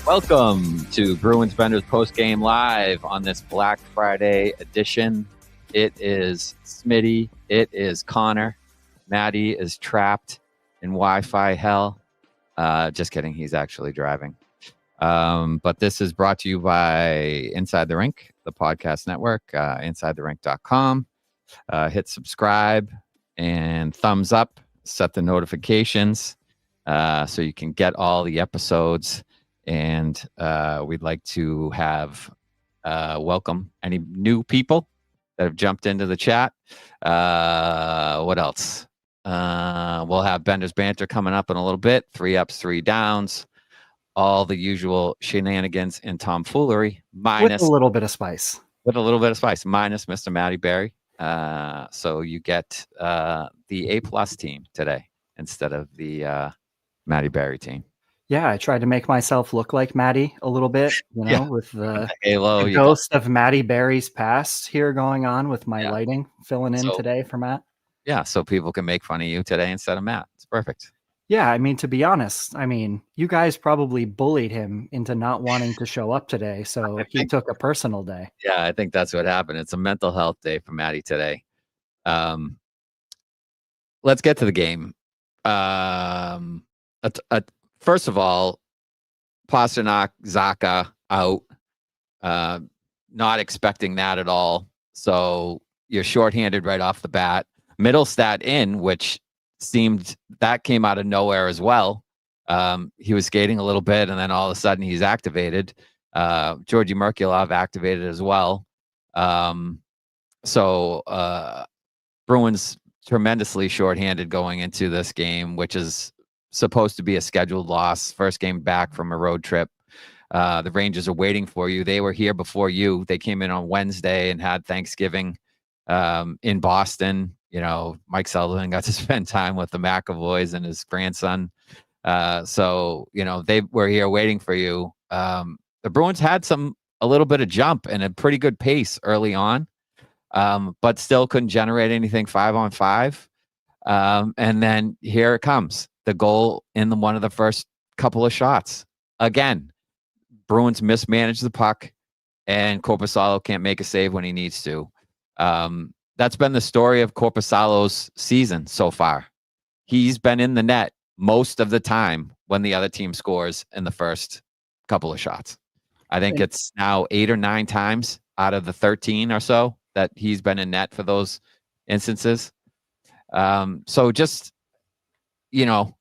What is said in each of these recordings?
Welcome to Bruins Benders Post Game Live on this Black Friday edition. It is Smitty. It is Connor. Matty is trapped in Wi-Fi hell. Just kidding. He's actually driving. But this is brought to you by Inside the Rink, the podcast network, InsideTheRink.com. Hit subscribe and thumbs up. Set the notifications so you can get all the episodes. And we'd like to have welcome any new people that have jumped into the chat. What else? We'll have Benders Banter coming up in a little bit. 3 ups, 3 downs. All the usual shenanigans and tomfoolery. Minus with a little bit of spice. Minus Mr. Matty Berry. So you get the A+ team today instead of the Matty Berry team. Yeah, I tried to make myself look like Matty a little bit, with the halo, the ghost of Matty Berry's past here going on with my lighting, filling in today for Matt. Yeah, so people can make fun of you today instead of Matt. It's perfect. Yeah, I mean, to be honest, you guys probably bullied him into not wanting to show up today, so he took a personal day. Yeah, I think that's what happened. It's a mental health day for Matty today. Let's get to the game. First of all, Pastrnak, Zacha out. Not expecting that at all. So you're shorthanded right off the bat. Middlestat in, which seemed that came out of nowhere as well. He was skating a little bit, and then all of a sudden he's activated. Georgii Merkulov activated as well. So Bruins tremendously shorthanded going into this game, which is supposed to be a scheduled loss. First game back from a road trip. The Rangers are waiting for you. They were here before you. They came in on Wednesday and had Thanksgiving in Boston. Mike Sullivan got to spend time with the McAvoys and his grandson. So they were here waiting for you. The Bruins had a little bit of jump and a pretty good pace early on, but still couldn't generate anything 5-on-5. And then here it comes. The goal in one of the first couple of shots. Again, Bruins mismanage the puck, and Korpisalo can't make a save when he needs to. That's been the story of Korpisalo's season so far. He's been in the net most of the time when the other team scores in the first couple of shots. I think it's now 8 or 9 times out of the 13 or so that he's been in net for those instances. So just, I'm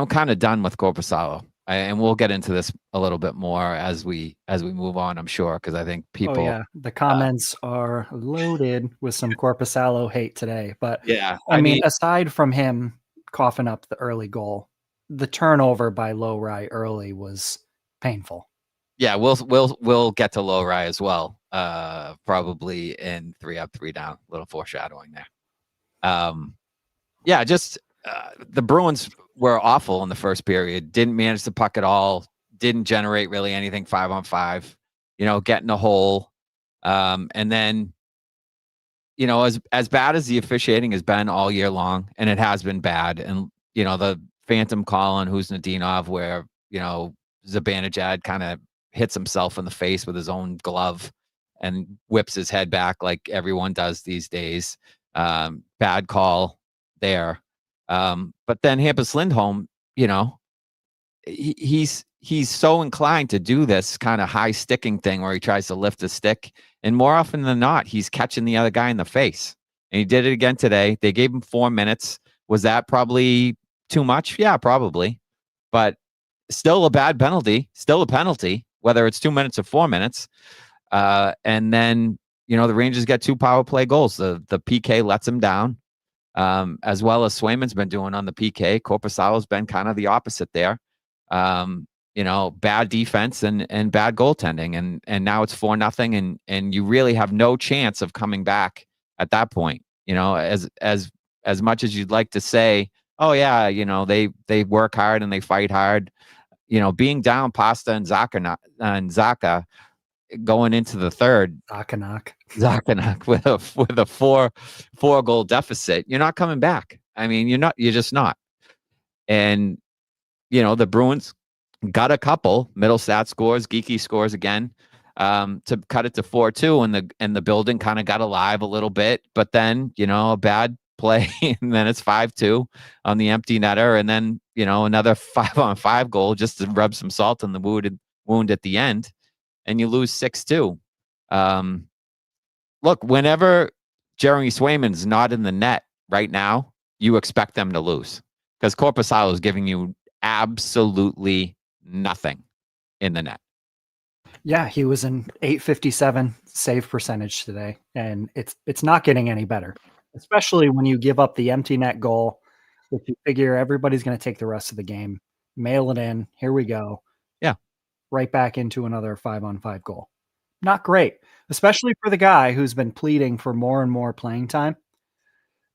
kind of done with Korpisalo, and we'll get into this a little bit more as we move on, I'm sure, because I think people. Oh, yeah, the comments are loaded with some Korpisalo hate today. But yeah, I mean, aside from him coughing up the early goal, the turnover by Lohrei early was painful. Yeah, we'll get to Lohrei as well, probably in 3 up, 3 down. A little foreshadowing there. The Bruins were awful in the first period. Didn't manage the puck at all. Didn't generate really anything 5-on-5. Get in a hole. And then, as bad as the officiating has been all year long, and it has been bad. And, the phantom call on Husnudinov where, Zibanejad kind of hits himself in the face with his own glove and whips his head back like everyone does these days. Bad call there. But then Hampus Lindholm, he's so inclined to do this kind of high sticking thing where he tries to lift the stick. And more often than not, he's catching the other guy in the face. And he did it again today. They gave him 4 minutes. Was that probably too much? Yeah, probably. But still a bad penalty, still a penalty, whether it's 2 minutes or 4 minutes. And then, the Rangers get 2 power play goals. The Peeke lets him down. As well as Swayman's been doing on the PK. Korpisalo's been kind of the opposite there. Bad defense and bad goaltending. And now it's 4-0, and you really have no chance of coming back at that point. As much as you'd like to say, oh yeah, they work hard and they fight hard. Being down Pasta and Zacha going into the third. Zachanak with a four goal deficit. You're not coming back. I mean, you're just not. And the Bruins got a couple. Middlestat scores, Geekie scores again, to cut it to 4-2, and the building kind of got alive a little bit. But then, a bad play, and then it's 5-2 on the empty netter, and then another 5-on-5 goal just to rub some salt in the wound at the end, and you lose 6-2. Look, whenever Jeremy Swayman's not in the net right now, you expect them to lose, because Korpisalo is giving you absolutely nothing in the net. Yeah, he was an .857 save percentage today, and it's not getting any better, especially when you give up the empty net goal, which you figure everybody's going to take the rest of the game, mail it in, here we go. Yeah. Right back into another 5-on-5 goal. Not great, especially for the guy who's been pleading for more and more playing time.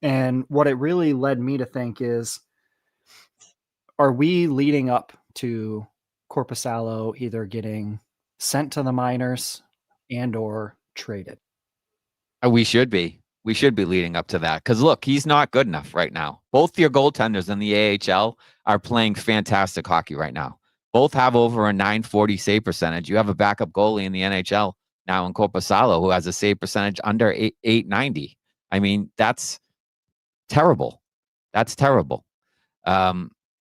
And what it really led me to think is, are we leading up to Korpisalo either getting sent to the minors and or traded? We should be. We should be leading up to that, because look, he's not good enough right now. Both your goaltenders in the AHL are playing fantastic hockey right now. Both have over a .940 save percentage. You have a backup goalie in the NHL now in Korpisalo who has a save percentage under .890. I mean, that's terrible. That's terrible.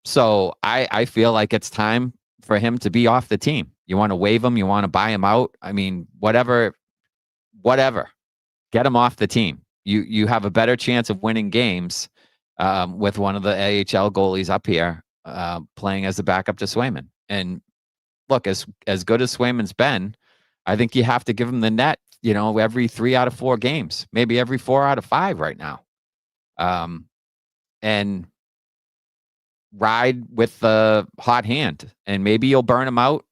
So I feel like it's time for him to be off the team. You want to waive him? You want to buy him out? I mean, whatever. Get him off the team. You have a better chance of winning games with one of the AHL goalies up here playing as a backup to Swayman. And look, as good as Swayman's been, I think you have to give him the net, every 3 out of 4 games, maybe every 4 out of 5 right now. And ride with the hot hand, and maybe you'll burn him out.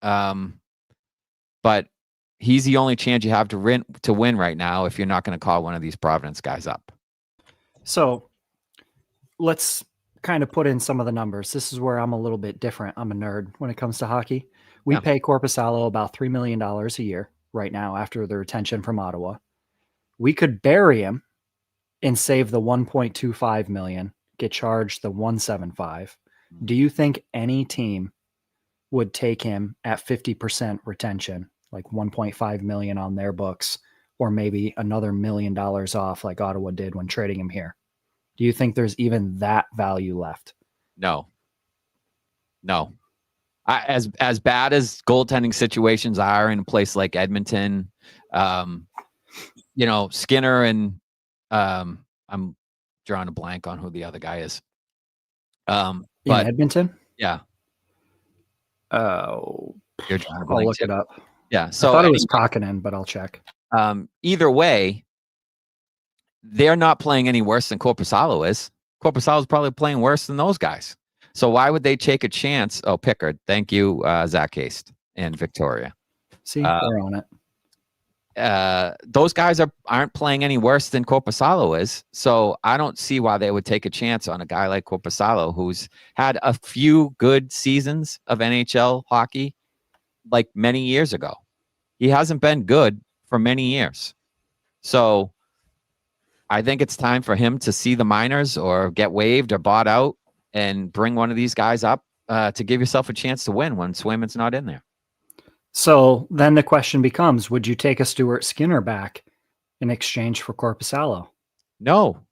But he's the only chance you have to win right now if you're not going to call one of these Providence guys up. So let's kind of put in some of the numbers. This is where I'm a little bit different. I'm a nerd when it comes to hockey. We pay Korpisalo about $3 million a year right now after the retention from Ottawa. We could bury him and save the $1.25 million, get charged the $1.75. Do you think any team would take him at 50% retention, like $1.5 million on their books, or maybe another $1 million off like Ottawa did when trading him here? Do you think there's even that value left? No. As bad as goaltending situations are in a place like Edmonton, Skinner and I'm drawing a blank on who the other guy is. In Edmonton? Yeah. Oh, You're drawing a blank. I'll look it up. Yeah. So I thought it was Kokkonen, but I'll check. Either way, they're not playing any worse than Korpisalo is. Korpisalo is probably playing worse than those guys. So why would they take a chance? Oh, Pickard. Thank you, Zach Haste and Victoria. See, they're on it. Those guys aren't playing any worse than Korpisalo is. So I don't see why they would take a chance on a guy like Korpisalo, who's had a few good seasons of NHL hockey like many years ago. He hasn't been good for many years. So I think it's time for him to see the minors or get waived or bought out and bring one of these guys up to give yourself a chance to win when Swayman's not in there. So then the question becomes, would you take a Stuart Skinner back in exchange for Korpisalo? No.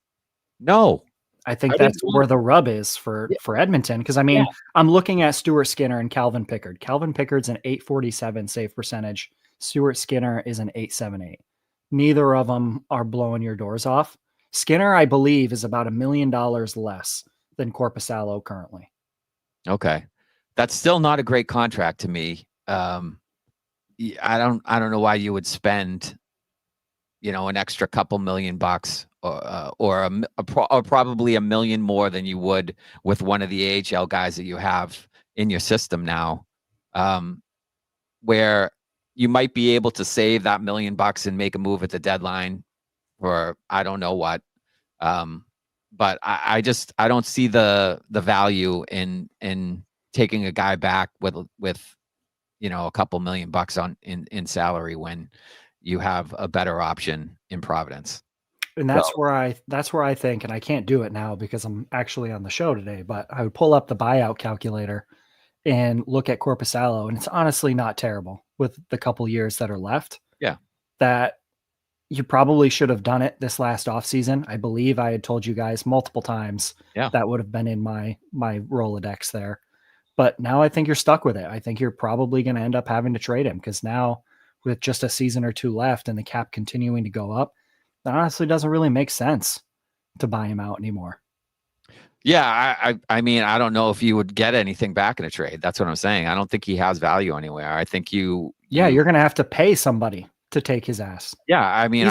I think that's where the rub is for Edmonton. Because, I'm looking at Stuart Skinner and Calvin Pickard. Calvin Pickard's an .847 save percentage. Stuart Skinner is an .878. Neither of them are blowing your doors off. Skinner, I believe, is about $1 million less than Korpisalo currently. Okay. That's still not a great contract to me. I don't know why you would spend, an extra couple $1 million or probably $1 million more than you would with one of the AHL guys that you have in your system now, where you might be able to save that $1 million and make a move at the deadline or I don't know what. But I don't see the value in taking a guy back with a couple $1 million in salary when you have a better option in Providence. And that's where I think, and I can't do it now because I'm actually on the show today, but I would pull up the buyout calculator and look at Korpisalo, and it's honestly not terrible with the couple years that are left. Yeah. That you probably should have done it this last offseason. I believe I had told you guys multiple times that would have been in my Rolodex there. But now I think you're stuck with it. I think you're probably going to end up having to trade him because now with just a season or two left and the cap continuing to go up, that honestly doesn't really make sense to buy him out anymore. Yeah, I mean, I don't know if you would get anything back in a trade. That's what I'm saying. I don't think he has value anywhere. I think you're going to have to pay somebody to take his ass. Yeah, I mean,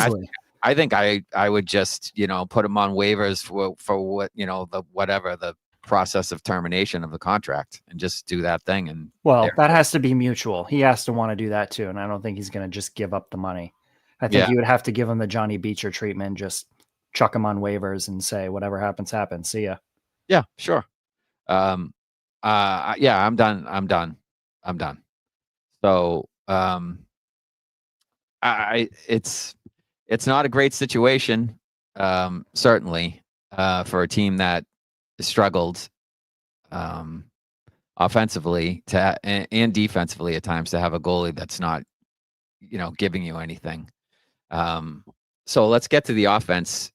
I think I would just, put him on waivers for what, the process of termination of the contract and just do that thing. And that has to be mutual. He has to want to do that too. And I don't think he's going to just give up the money. I think you would have to give him the Johnny Beecher treatment, just chuck him on waivers and say, whatever happens, happens. See ya. Yeah, sure. I'm done. So, it's not a great situation, certainly, for a team that struggled, offensively and defensively at times to have a goalie that's not, giving you anything. So let's get to the offense.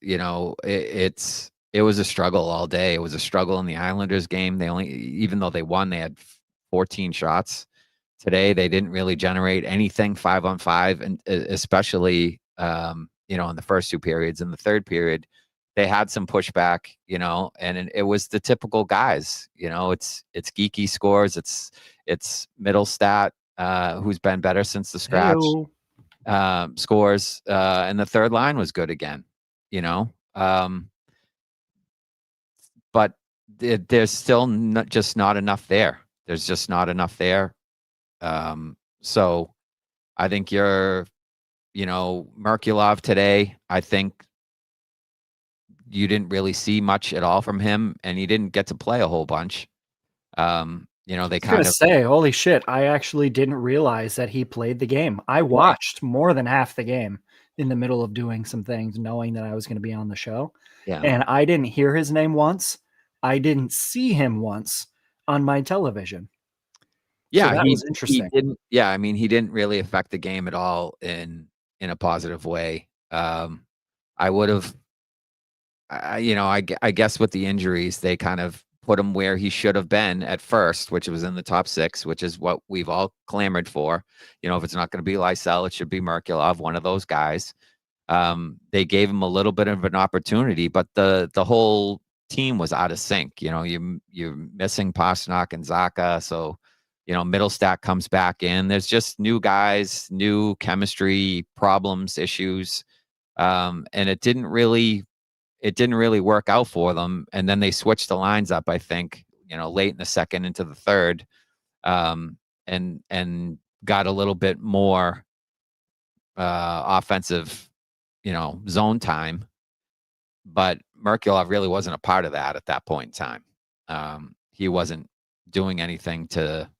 It was a struggle all day. It was a struggle in the Islanders game. Even though they won, they had 14 shots. Today, they didn't really generate anything 5-on-5, and especially, in the first two periods. In the third period, they had some pushback, and it was the typical guys. It's Geekie scores. It's Middlestat, who's been better since the scratch, scores, and the third line was good again. But there's still just not enough there. There's just not enough there. So I think Merkulov today, I think you didn't really see much at all from him, and he didn't get to play a whole bunch. They kind of say, holy shit, I actually didn't realize that he played the game. I watched more than half the game in the middle of doing some things, knowing that I was going to be on the show. Yeah. And I didn't hear his name once. I didn't see him once on my television. Yeah, so that was interesting. He didn't really affect the game at all in a positive way. I would have, I guess with the injuries, they kind of put him where he should have been at first, which was in the top 6, which is what we've all clamored for. If it's not going to be Lysell, it should be Merkulov, one of those guys. They gave him a little bit of an opportunity, but the whole team was out of sync. You're missing Pastrnak and Zacha, so Middlestat comes back in. There's just new guys, new chemistry problems, issues, and it didn't really work out for them. And then they switched the lines up, I think, late in the second into the third, and got a little bit more offensive, zone time. But Merkulov really wasn't a part of that at that point in time. He wasn't doing anything to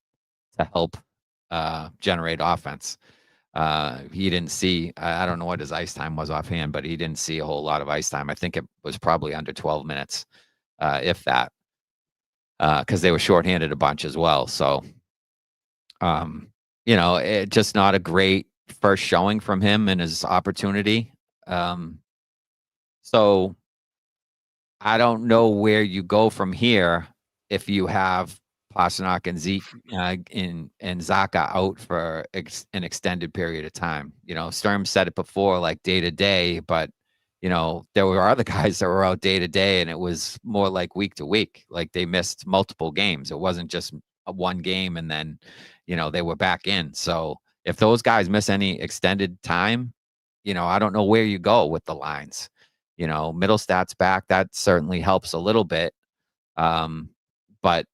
help generate offense. He didn't see, I don't know what his ice time was offhand, but he didn't see a whole lot of ice time. I think it was probably under 12 minutes, if that, because they were shorthanded a bunch as well. So, it just not a great first showing from him and his opportunity. So I don't know where you go from here if you have Pastrnak and and Zacha out for an extended period of time. Sturm said it before, like day to day, but there were other guys that were out day to day, and it was more like week to week. Like they missed multiple games. It wasn't just one game and then they were back in. So if those guys miss any extended time, I don't know where you go with the lines. Middlestat's back, that certainly helps a little bit, but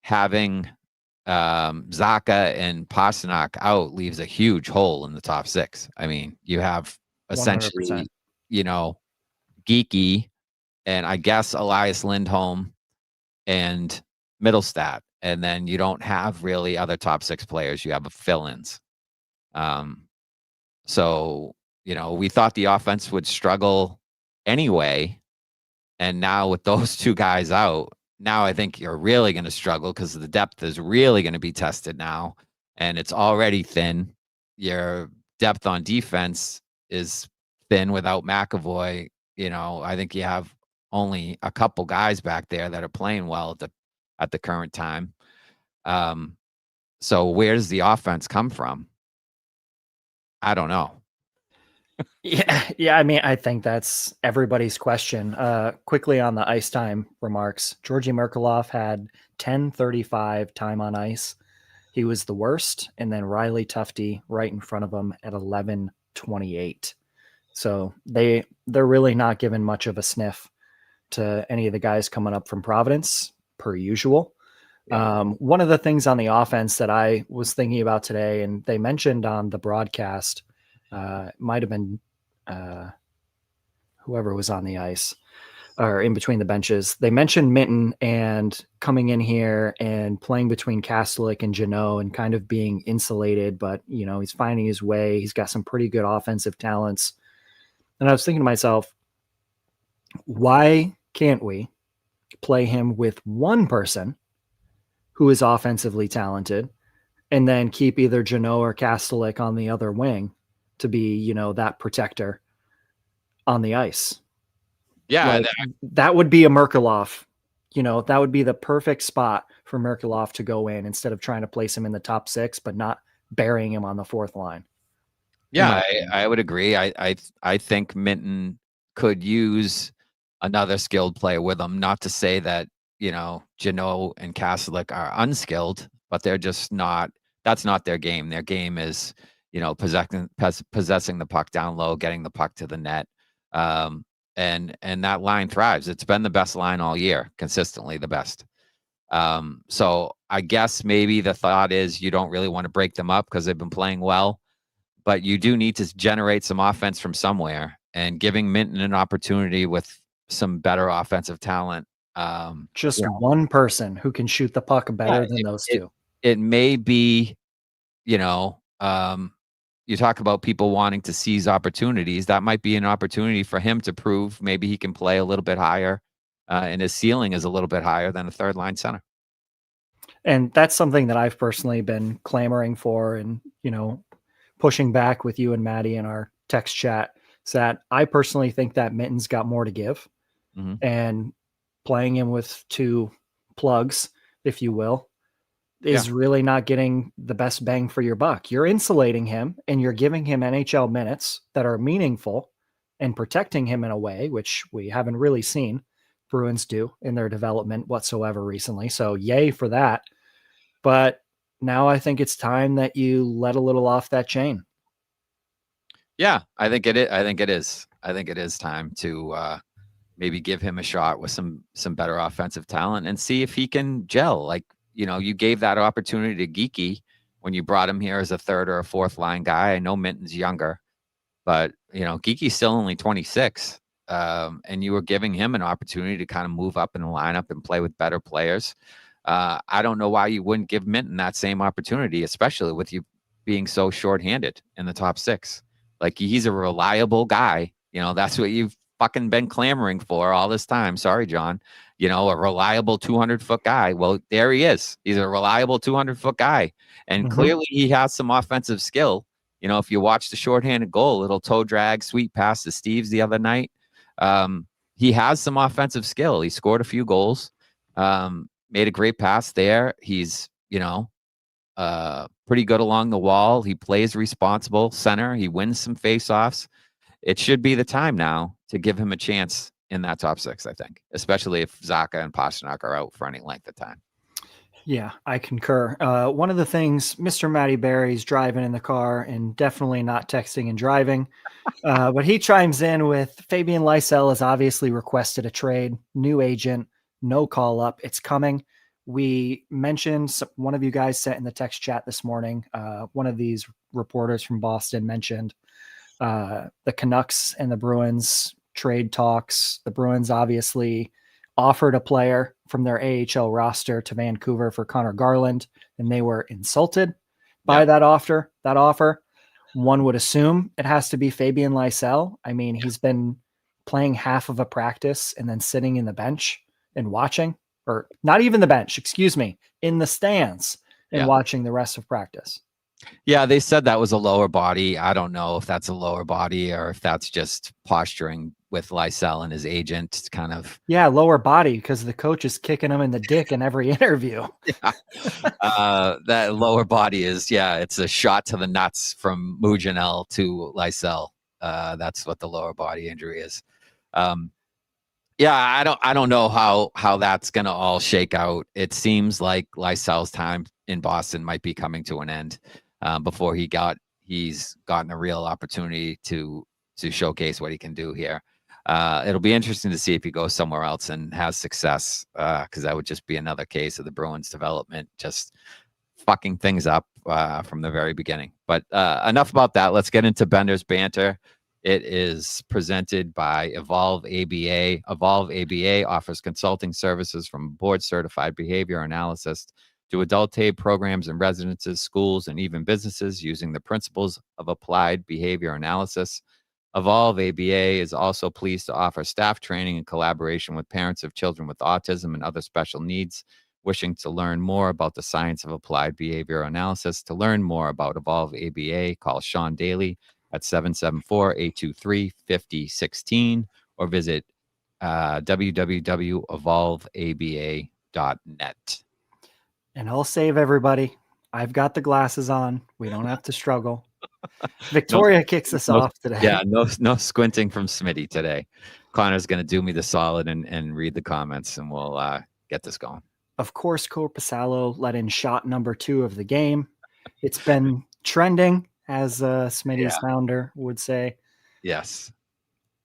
having Zacha and Pastrnak out leaves a huge hole in the top 6. I mean, you have essentially, 100%. Geekie and I guess Elias, Lindholm, and Middlestat, and then you don't have really other top 6 players. You have fill-ins. So we thought the offense would struggle anyway, and now with those two guys out, now I think you're really going to struggle because the depth is really going to be tested now, and it's already thin. Your depth on defense is thin without McAvoy. I think you have only a couple guys back there that are playing well at the current time. So where does the offense come from? I don't know. Yeah. I mean, I think that's everybody's question. Quickly on the ice time remarks, Georgii Merkulov had 10:35 time on ice. He was the worst, and then Riley Tufte right in front of him at 11:28. So they're really not giving much of a sniff to any of the guys coming up from Providence, per usual. Yeah. One of the things on the offense that I was thinking about today, and they mentioned on the broadcast, it might have been whoever was on the ice or in between the benches. They mentioned Minten and coming in here and playing between Kastelic and Joonas and kind of being insulated, but he's finding his way. He's got some pretty good offensive talents. And I was thinking to myself, why can't we play him with one person who is offensively talented and then keep either Joonas or Kastelic on the other wing to be, that protector on the ice? Yeah. That would be a Merkulov. That would be the perfect spot for Merkulov to go in instead of trying to place him in the top 6, but not burying him on the 4th line. Yeah, I would agree. I think Minten could use another skilled player with him. Not to say that, Joonas and Kastelic are unskilled, but they're just not. That's not their game. Their game is, possessing the puck down low, getting the puck to the net. And that line thrives. It's been the best line all year, consistently the best. So I guess maybe the thought is you don't really want to break them up because they've been playing well, but you do need to generate some offense from somewhere, and giving Minten an opportunity with some better offensive talent. Just one person who can shoot the puck better than those two. It may be, you talk about people wanting to seize opportunities. That might be an opportunity for him to prove maybe he can play a little bit higher, and his ceiling is a little bit higher than a third line center. And that's something that I've personally been clamoring for and, pushing back with you and Matty in our text chat, is that I personally think that Minten's got more to give. Mm-hmm. And playing him with 2 plugs, if you will, is really not getting the best bang for your buck. You're insulating him and you're giving him NHL minutes that are meaningful and protecting him in a way, which we haven't really seen Bruins do in their development whatsoever recently. So yay for that. But now I think it's time that you let a little off that chain. Yeah, I think it is. I think it is time to maybe give him a shot with some better offensive talent and see if he can gel. Like, you gave that opportunity to Geekie when you brought him here as a 3rd or a 4th line guy. I know Minten's younger, but Geekie's still only 26, and you were giving him an opportunity to kind of move up in the lineup and play with better players. I don't know why you wouldn't give Minten that same opportunity, especially with you being so shorthanded in the top 6. Like, he's a reliable guy. That's what you've fucking been clamoring for all this time. Sorry, John. A reliable 200-foot guy. Well, there he is. He's a reliable 200-foot guy. And clearly he has some offensive skill. If you watch the shorthanded goal, little toe drag, sweet pass to Steves the other night. He has some offensive skill. He scored a few goals. Made a great pass there. He's, pretty good along the wall. He plays responsible center. He wins some faceoffs. It should be the time now to give him a chance in that top 6, I think, especially if Zacha and Pastrnak are out for any length of time. Yeah, I concur. One of the things, Mr. Matty Barry's driving in the car and definitely not texting and driving, but he chimes in with Fabian Lysell has obviously requested a trade, new agent, no call up. It's coming. We mentioned, one of you guys sent in the text chat this morning, one of these reporters from Boston mentioned the Canucks and the Bruins trade talks. The Bruins obviously offered a player from their AHL roster to Vancouver for Connor Garland, and they were insulted by that offer. One would assume it has to be Fabian Lysell. I mean, he's been playing half of a practice and then sitting in the bench and watching or not even the bench, excuse me, in the stands and watching the rest of practice. Yeah, they said that was a lower body. I don't know if that's a lower body or if that's just posturing with Lysell and his agent kind of. Yeah, lower body because the coach is kicking him in the dick in every interview. That lower body is, it's a shot to the nuts from Mujanel to Lysell. That's what the lower body injury is. I don't know how that's gonna all shake out. It seems like Lysell's time in Boston might be coming to an end before he's gotten a real opportunity to showcase what he can do here. It'll be interesting to see if he goes somewhere else and has success, because that would just be another case of the Bruins development just fucking things up from the very beginning. But enough about that. Let's get into Benders banter. It is presented by Evolve ABA. Evolve ABA offers consulting services from board-certified behavior analysts to adult-aid programs and residences, schools, and even businesses using the principles of applied behavior analysis. Evolve ABA is also pleased to offer staff training in collaboration with parents of children with autism and other special needs wishing to learn more about the science of applied behavior analysis. To learn more about Evolve ABA, call Sean Daly at 774-823-5016 or visit www.evolveaba.net. And I'll save everybody. I've got the glasses on. We don't have to struggle. Victoria kicks us off today. Yeah, no squinting from Smitty today. Connor's going to do me the solid and read the comments, and we'll get this going. Of course, Korpisalo let in shot number 2 of the game. It's been trending, as Smitty's founder would say. Yes.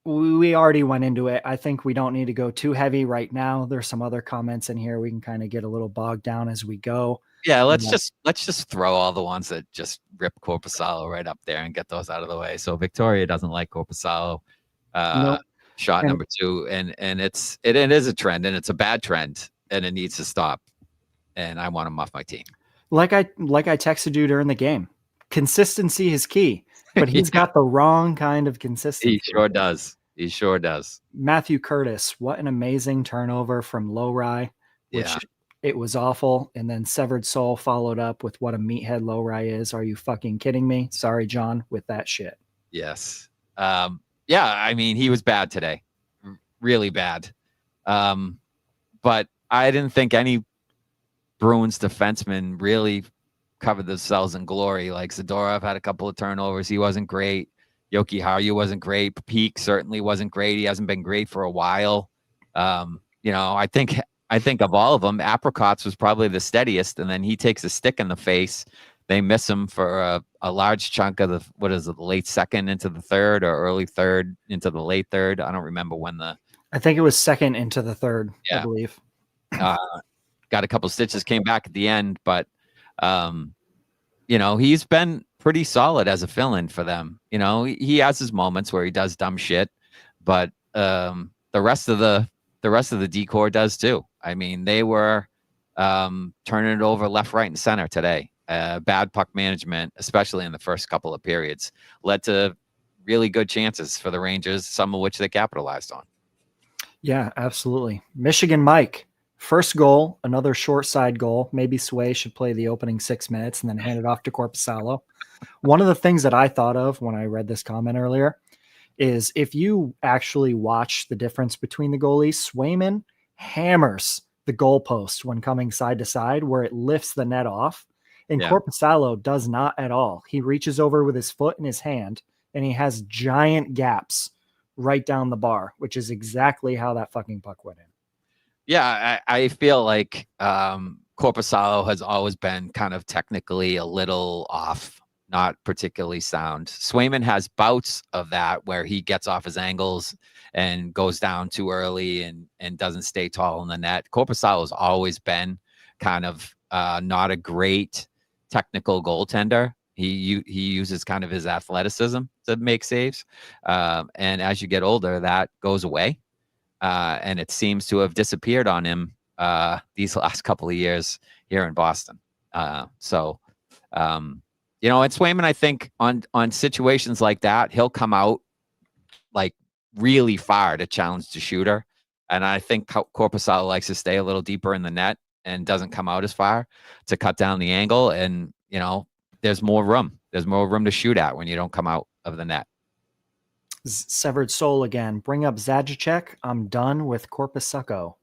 We already went into it. I think we don't need to go too heavy right now. There's some other comments in here we can kind of get a little bogged down as we go. Yeah, let's just throw all the ones that just rip Korpisalo right up there and get those out of the way. So Victoria doesn't like Korpisalo. Shot number 2, and it is a trend, and it's a bad trend, and it needs to stop. And I want him off my team. Like I texted you during the game. Consistency is key, but he's got the wrong kind of consistency. He sure does. Matthew Curtis, what an amazing turnover from Lohrei, which it was awful. And then Severed Soul followed up with what a meathead Lohrei is. Are you fucking kidding me? Sorry, John, with that shit. Yes. I mean, he was bad today. Really bad. But I didn't think any Bruins defensemen really covered themselves in glory. Like Zadorov had a couple of turnovers. He wasn't great. Jokiharju wasn't great. Peeke certainly wasn't great. He hasn't been great for a while. I think of all of them, Apricots was probably the steadiest, and then he takes a stick in the face. They miss him for a large chunk of the late second into the third or early third into the late third. I don't remember when I think it was second into the third, I believe. Got a couple stitches, came back at the end, but he's been pretty solid as a fill-in for them. He has his moments where he does dumb shit, but the rest of the D-core does too. I mean, they were turning it over left, right, and center today. Bad puck management, especially in the first couple of periods, led to really good chances for the Rangers, some of which they capitalized on. Yeah, absolutely. Michigan Mike, first goal, another short side goal. Maybe Sway should play the opening 6 minutes and then hand it off to Korpisalo. One of the things that I thought of when I read this comment earlier is if you actually watch the difference between the goalies, Swayman hammers the goalpost when coming side to side where it lifts the net off. And Korpisalo does not at all. He reaches over with his foot and his hand, and he has giant gaps right down the bar, which is exactly how that fucking puck went in. Yeah, I feel like Korpisalo has always been kind of technically a little off, not particularly sound. Swayman has bouts of that where he gets off his angles and goes down too early and doesn't stay tall in the net. Korpisalo has always been kind of not a great technical goaltender. He uses kind of his athleticism to make saves. And as you get older, that goes away. And it seems to have disappeared on him these last couple of years here in Boston. And Swayman, I think on situations like that, he'll come out like really far to challenge the shooter. And I think Korpisalo likes to stay a little deeper in the net and doesn't come out as far to cut down the angle. And, there's more room. There's more room to shoot at when you don't come out of the net. Severed soul again. Bring up Zacha. I'm done with Korpisalo.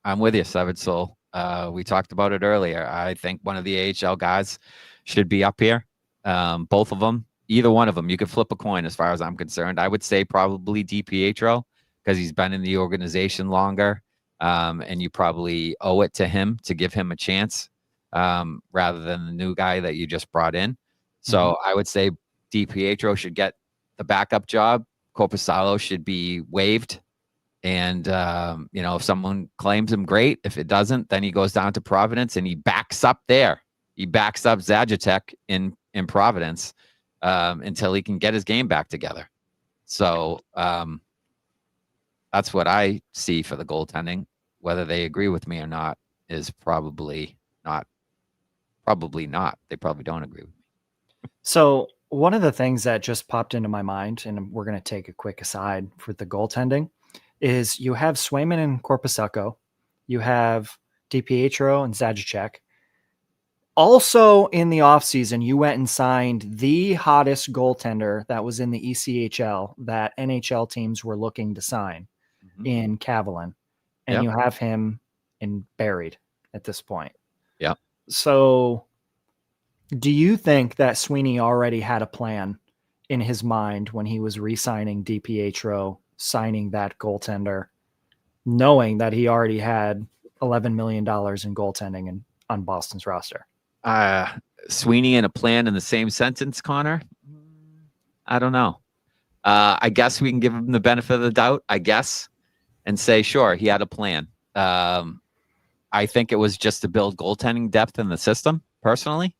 I'm with you, Severed Soul. We talked about it earlier. I think one of the AHL guys should be up here. Both of them, either one of them. You could flip a coin as far as I'm concerned. I would say probably DiPietro because he's been in the organization longer, and you probably owe it to him to give him a chance rather than the new guy that you just brought in. So I would say DiPietro should get the backup job. Korpisalo should be waived. And, if someone claims him, great. If it doesn't, then he goes down to Providence and he backs up there. He backs up Zajatek in Providence until he can get his game back together. So that's what I see for the goaltending. Whether they agree with me or not is probably not. Probably not. They probably don't agree with me. So one of the things that just popped into my mind, and we're going to take a quick aside for the goaltending, is you have Swayman and Korpisalo, you have DiPietro and Zajatek. Also in the offseason, you went and signed the hottest goaltender that was in the ECHL that NHL teams were looking to sign in Kavalin. And you have him buried at this point. Yeah. So do you think that Sweeney already had a plan in his mind when he was re-signing DiPietro, signing that goaltender, knowing that he already had $11 million in goaltending on Boston's roster? Sweeney and a plan in the same sentence, Connor? I don't know. I guess we can give him the benefit of the doubt, and say, sure, he had a plan. I think it was just to build goaltending depth in the system, personally.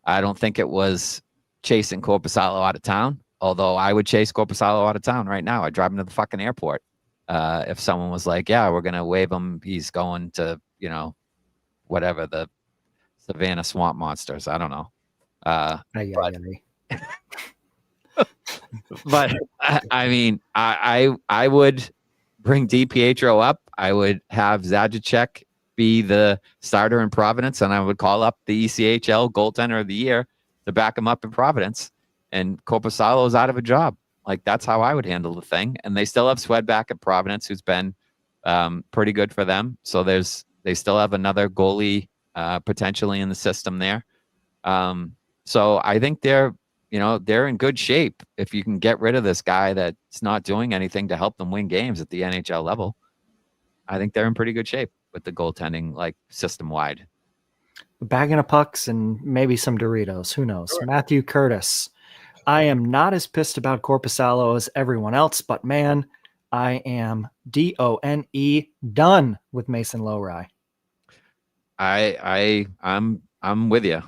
I don't think it was chasing Korpisalo out of town, although I would chase Korpisalo out of town right now. I'd drive him to the fucking airport. If someone was like, yeah, we're going to waive him. He's going to, whatever, the Savannah Swamp Monsters. I don't know. But I mean, I would bring DiPietro up. I would have Zajatek be the starter in Providence, and I would call up the ECHL goaltender of the year to back him up in Providence. And Korpisalo is out of a job. Like, that's how I would handle the thing. And they still have Swedback at Providence, who's been pretty good for them. So they still have another goalie potentially in the system there. So I think they're in good shape. If you can get rid of this guy that's not doing anything to help them win games at the NHL level, I think they're in pretty good shape with the goaltending, like system wide. A bagging of pucks and maybe some Doritos. Who knows? Sure. Matthew Curtis. I am not as pissed about Korpisalo as everyone else, but man, I am done with Mason Lohrei. I'm with you.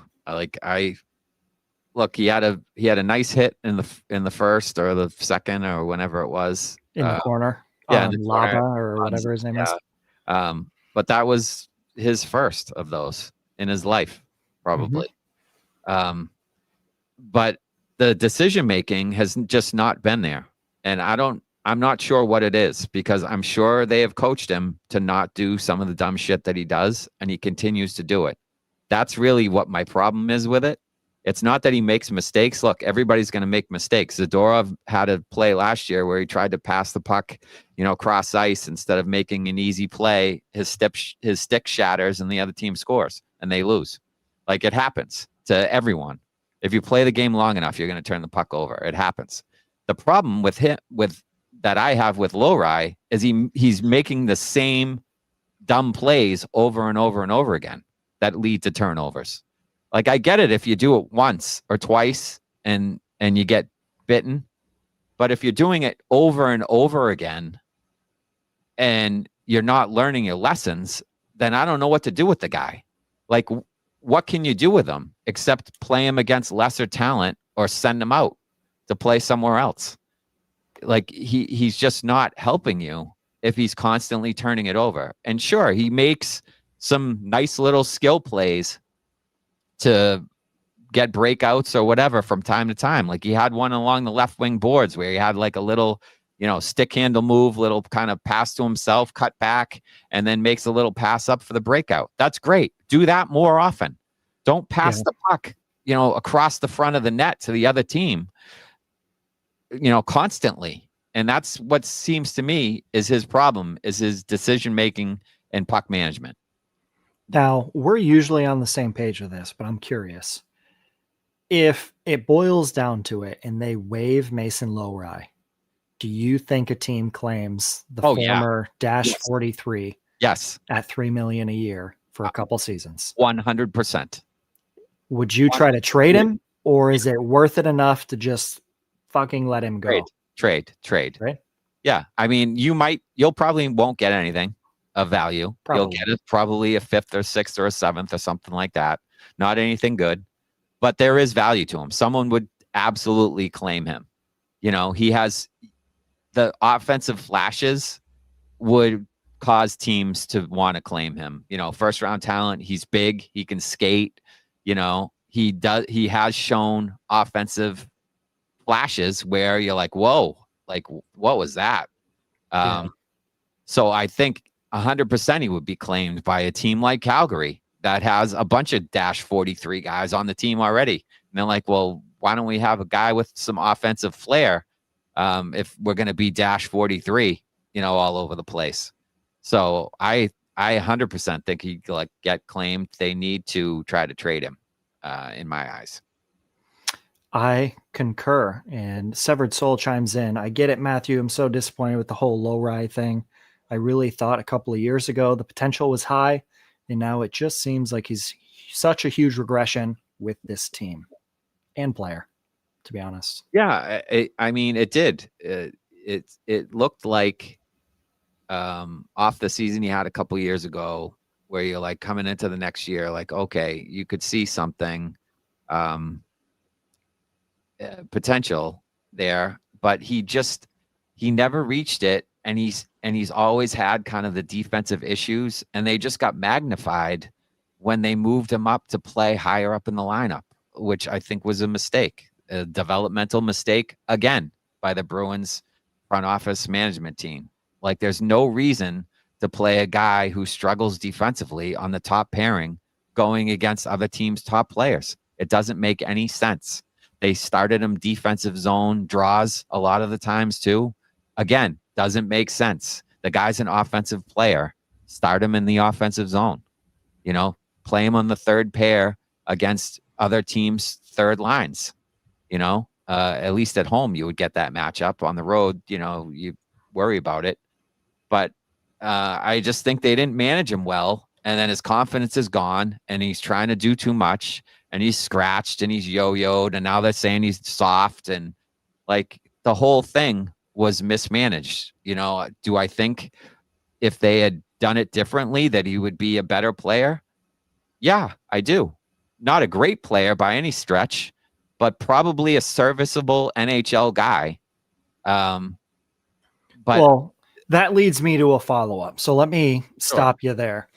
Look, he had a nice hit in the first or the second or whenever it was in the corner. Yeah, Lava or whatever his name is. But that was his first of those in his life, probably. But the decision making has just not been there, and I'm not sure what it is, because I'm sure they have coached him to not do some of the dumb shit that he does, and he continues to do it. That's really what my problem is with it. It's not that he makes mistakes. Look, everybody's going to make mistakes. Zadorov had a play last year where he tried to pass the puck, cross ice instead of making an easy play. His stick shatters and the other team scores and they lose. Like, it happens to everyone. If you play the game long enough, you're going to turn the puck over. It happens. The problem with that I have with Lohrei is he's making the same dumb plays over and over and over again that lead to turnovers. Like, I get it if you do it once or twice and you get bitten, but if you're doing it over and over again and you're not learning your lessons, then I don't know what to do with the guy. Like, what can you do with him except play him against lesser talent or send him out to play somewhere else? Like, he's just not helping you if he's constantly turning it over. And sure, he makes some nice little skill plays to get breakouts or whatever from time to time. Like, he had one along the left wing boards where he had like a little stick handle move, little kind of pass to himself, cut back, and then makes a little pass up for the breakout. That's great. Do that more often. Don't pass the puck, across the front of the net to the other team, constantly. And that's what seems to me is his problem, is his decision-making and puck management. Now, we're usually on the same page with this, but I'm curious. If it boils down to it and they waive Mason Lohrei, do you think a team claims the former Dash 43 yes. at $3 million a year for a couple seasons? 100%. Would you try to trade him, or is it worth it enough to just fucking let him go? Trade. Right? Yeah. I mean, you'll probably won't get anything of value. Probably. You'll get probably a 5th or 6th or a 7th or something like that. Not anything good, but there is value to him. Someone would absolutely claim him. He has the offensive flashes would cause teams to want to claim him. First round talent. He's big. He can skate. He has shown offensive flashes where you're like, whoa, like what was that? So I think 100% he would be claimed by a team like Calgary that has a bunch of Dash 43 guys on the team already. And they're like, well, why don't we have a guy with some offensive flair if we're going to be Dash 43, all over the place. So I 100% think he get claimed. They need to try to trade him in my eyes. I concur. And Severed Soul chimes in. I get it, Matthew. I'm so disappointed with the whole Lohrei thing. I really thought a couple of years ago the potential was high, and now it just seems like he's such a huge regression with this team and player, to be honest. Yeah, I mean, it did. It looked like off the season he had a couple of years ago where you're like coming into the next year, like, okay, you could see something potential there, but he never reached it. And he's always had kind of the defensive issues, and they just got magnified when they moved him up to play higher up in the lineup, which I think was a mistake, a developmental mistake again by the Bruins front office management team. Like there's no reason to play a guy who struggles defensively on the top pairing going against other teams' top players. It doesn't make any sense. They started him defensive zone draws a lot of the times too. Again, doesn't make sense. The guy's an offensive player. Start him in the offensive zone. Play him on the third pair against other teams' third lines. At least at home you would get that matchup. On the road, you worry about it. But I just think they didn't manage him well. And then his confidence is gone, and he's trying to do too much, and he's scratched and he's yo-yoed, and now they're saying he's soft, and like the whole thing was mismanaged. Do I think if they had done it differently that he would be a better player? Yeah, I do. Not a great player by any stretch, but probably a serviceable NHL guy. Well, that leads me to a follow-up. So let me stop you there.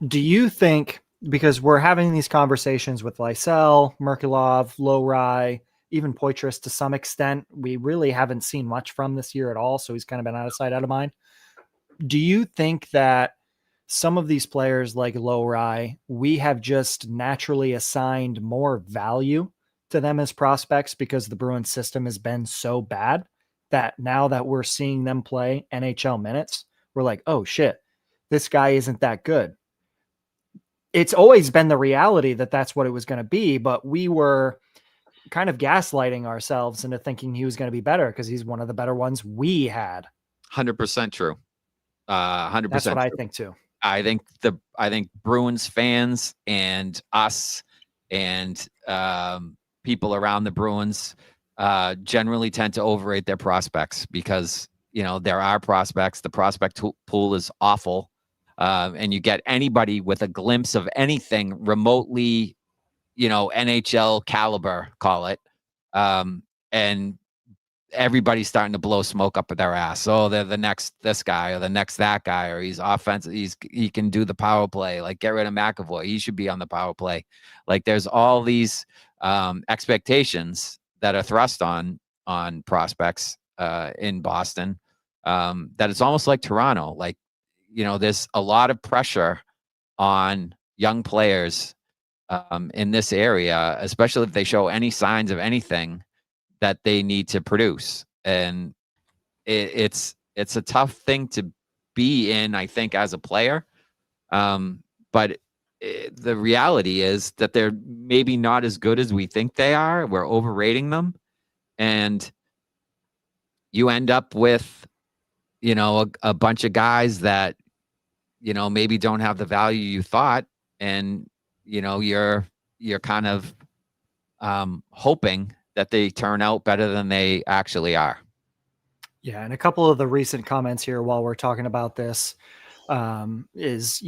Do you think, because we're having these conversations with Lysell, Merkulov, Lohrei, even Poitras to some extent, we really haven't seen much from this year at all. So he's kind of been out of sight, out of mind. Do you think that some of these players like Lohrei, we have just naturally assigned more value to them as prospects because the Bruins system has been so bad that now that we're seeing them play NHL minutes, we're like, oh shit, this guy isn't that good. It's always been the reality that that's what it was going to be, but we were kind of gaslighting ourselves into thinking he was going to be better because he's one of the better ones we had. 100% true. 100%. That's what true. I think too. I think Bruins fans and us and people around the Bruins generally tend to overrate their prospects because, there are prospects. The prospect pool is awful. And you get anybody with a glimpse of anything remotely, NHL caliber, call it. And everybody's starting to blow smoke up their ass. Oh, they're the next this guy or the next that guy, or he's offensive. He can do the power play. Like, get rid of McAvoy. He should be on the power play. Like, there's all these expectations that are thrust on prospects in Boston that it's almost like Toronto. Like, there's a lot of pressure on young players in this area, especially if they show any signs of anything that they need to produce. And it's a tough thing to be in, I think, as a player. But the reality is that they're maybe not as good as we think they are. We're overrating them. And you end up with, a bunch of guys that, maybe don't have the value you thought. And, you're kind of hoping that they turn out better than they actually are. Yeah. And a couple of the recent comments here while we're talking about this is,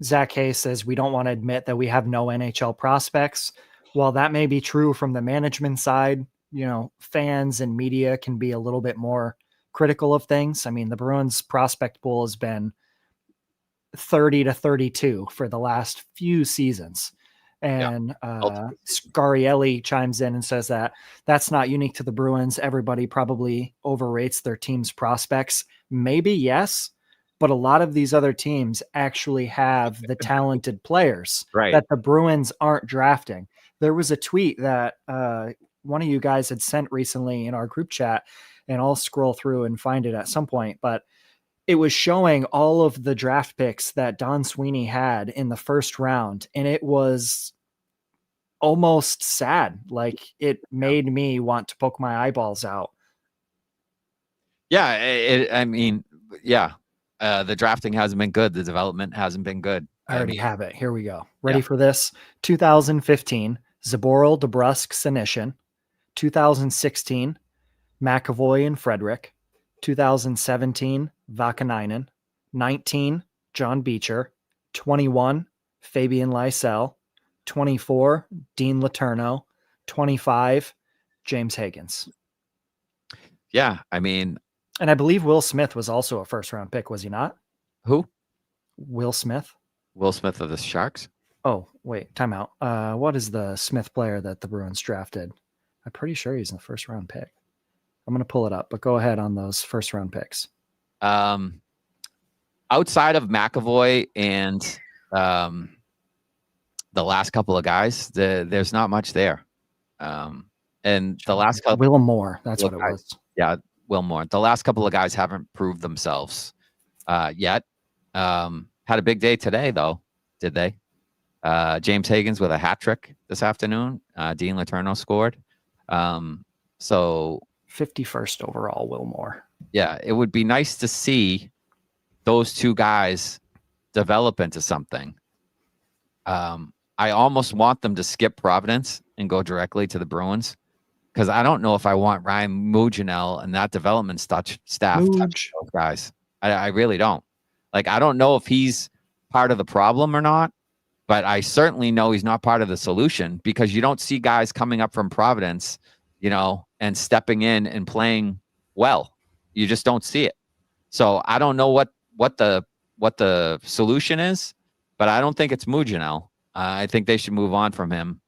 Zach Hayes says, we don't want to admit that we have no NHL prospects. While that may be true from the management side, fans and media can be a little bit more critical of things. I mean, the Bruins prospect pool has been 30 to 32 for the last few seasons. And Scarielli chimes in and says that that's not unique to the Bruins. Everybody probably overrates their team's prospects. Maybe, yes, but a lot of these other teams actually have the talented players that the Bruins aren't drafting. There was a tweet that one of you guys had sent recently in our group chat, and I'll scroll through and find it at some point, but it was showing all of the draft picks that Don Sweeney had in the first round. And it was almost sad. Like, it made me want to poke my eyeballs out. Yeah. The drafting hasn't been good. The development hasn't been good. I already have it. Here we go. Ready for this? 2015, Zaboral, DeBrusk, Senyshyn. 2016, McAvoy and Frederick. 2017, Vakanainen. 19, John Beecher. 21, Fabian Lysell. 24, Dean Letourneau. 25, James Higgins. Yeah, I mean... And I believe Will Smith was also a first-round pick, was he not? Who? Will Smith. Will Smith of the Sharks? Oh, wait, timeout. What is the Smith player that the Bruins drafted? I'm pretty sure he's in the first-round pick. I'm going to pull it up, but go ahead on those first-round picks. Outside of McAvoy and the last couple of guys, there's not much there. And the last couple... Will Moore, that's what it was. Yeah, Will Moore. The last couple of guys haven't proved themselves yet. Had a big day today, though, did they? James Higgins with a hat trick this afternoon. Dean Letourneau scored. So 51st overall, Will Moore. Yeah, it would be nice to see those two guys develop into something. I almost want them to skip Providence and go directly to the Bruins, because I don't know if I want Ryan Mougenel and that development staff touch those guys. I really don't. Like, I don't know if he's part of the problem or not, but I certainly know he's not part of the solution, because you don't see guys coming up from Providence, and stepping in and playing well. You just don't see it. So I don't know what the solution is, but I don't think it's Mougenel. I think they should move on from him.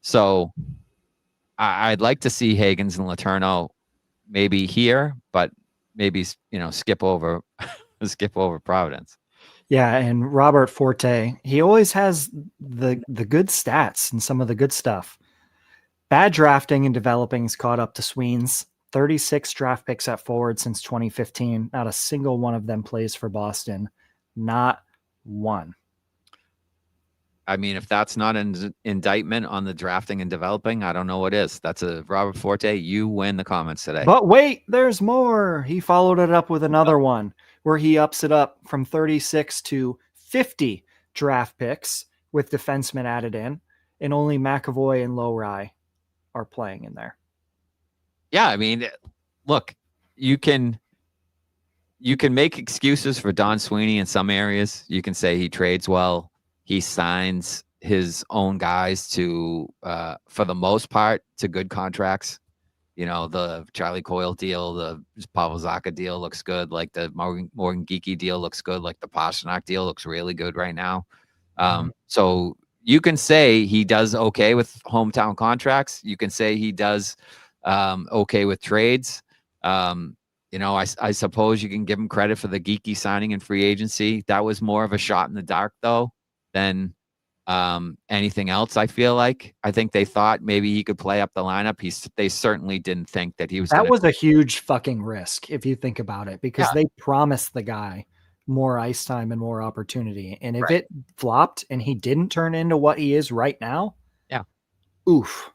So I'd like to see Higgins and Letourneau maybe here, but maybe skip over Providence. Yeah, and Robert Forte, he always has the good stats and some of the good stuff. Bad drafting and developing's caught up to Sweens. 36 draft picks at forward since 2015. Not a single one of them plays for Boston. Not one. I mean, if that's not an indictment on the drafting and developing, I don't know what is. That's a Robert Forte. You win the comments today. But wait, there's more. He followed it up with another one where he ups it up from 36 to 50 draft picks with defensemen added in, and only McAvoy and Lohrei are playing in there. Yeah, I mean, look, you can make excuses for Don Sweeney in some areas. You can say he trades well. He signs his own guys to, for the most part, to good contracts. The Charlie Coyle deal, the Pavel Zacha deal looks good. Like the Morgan Geekie deal looks good. Like the Pastrnak deal looks really good right now. So you can say he does okay with hometown contracts. You can say he does okay with trades. I suppose you can give him credit for the Geekie signing in free agency. That was more of a shot in the dark, though, than anything else. I think they thought maybe he could play up the lineup. They certainly didn't think that he was. That was a huge fucking risk if you think about it, because they promised the guy more ice time and more opportunity. And if it flopped and he didn't turn into what he is right now, oof.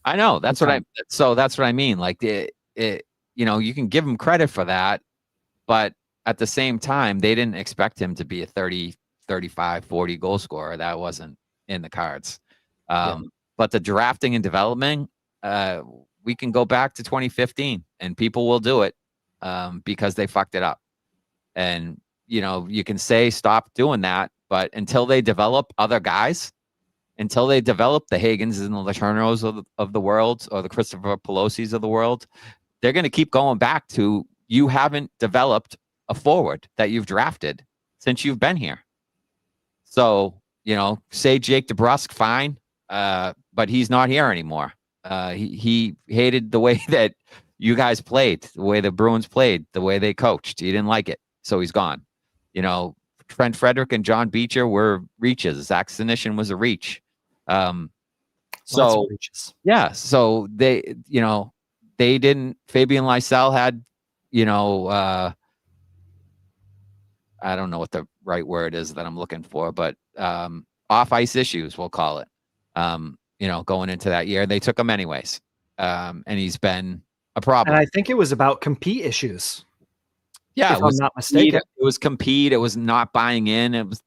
I know. That's what I mean. Like you can give him credit for that, but at the same time, they didn't expect him to be a 30, 35, 40 goal scorer. That wasn't in the cards. But the drafting and development, we can go back to 2015 and people will do it because they fucked it up. And, you can say stop doing that, but until they develop other guys, until they develop the Hagans and the Laternos of the world, or the Christopher Pelosi's of the world, they're going to keep going back to, you haven't developed a forward that you've drafted since you've been here. So, say Jake DeBrusk, fine, but he's not here anymore. He hated the way that you guys played, the way the Bruins played, the way they coached. He didn't like it, so he's gone. Trent Frederick and John Beecher were reaches. Zach Senyshyn was a reach. So they, they didn't. Fabian Lysell had, I don't know what the right word is that I'm looking for, but off ice issues, we'll call it. Going into that year, they took him anyways, and he's been a problem. And I think it was about compete issues. Yeah, if I'm not mistaken. It was compete. It was not buying in. It was,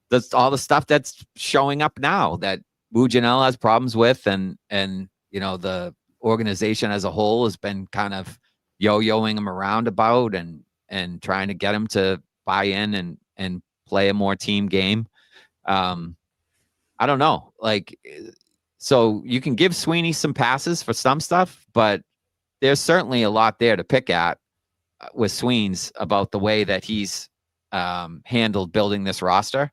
that's all the stuff that's showing up now that Janelle has problems with, and the organization as a whole has been kind of yo-yoing him around about and trying to get him to buy in and play a more team game. I don't know. So you can give Sweeney some passes for some stuff, but there's certainly a lot there to pick at with Sweeney's about the way that he's handled building this roster.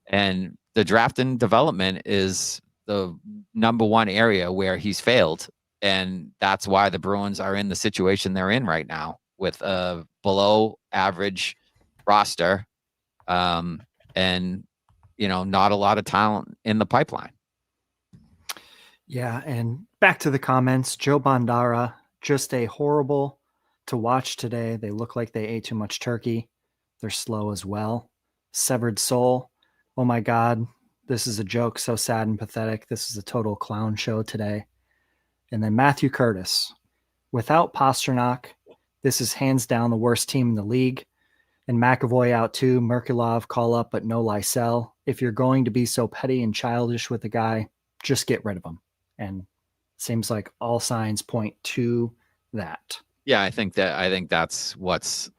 And the draft and development is the number one area where he's failed. And that's why the Bruins are in the situation they're in right now, with a below average roster, and not a lot of talent in the pipeline. Yeah, and back to the comments, Joe Bandara, just a horrible to watch today. They look like they ate too much turkey. They're slow as well. Severed soul. Oh my God, this is a joke. So sad and pathetic. This is a total clown show today. And then Matthew Curtis. Without Pastrnak, this is hands down the worst team in the league. And McAvoy out too. Merkulov call up, but no Lysell. If you're going to be so petty and childish with the guy, just get rid of him. And seems like all signs point to that. Yeah, I think that's what's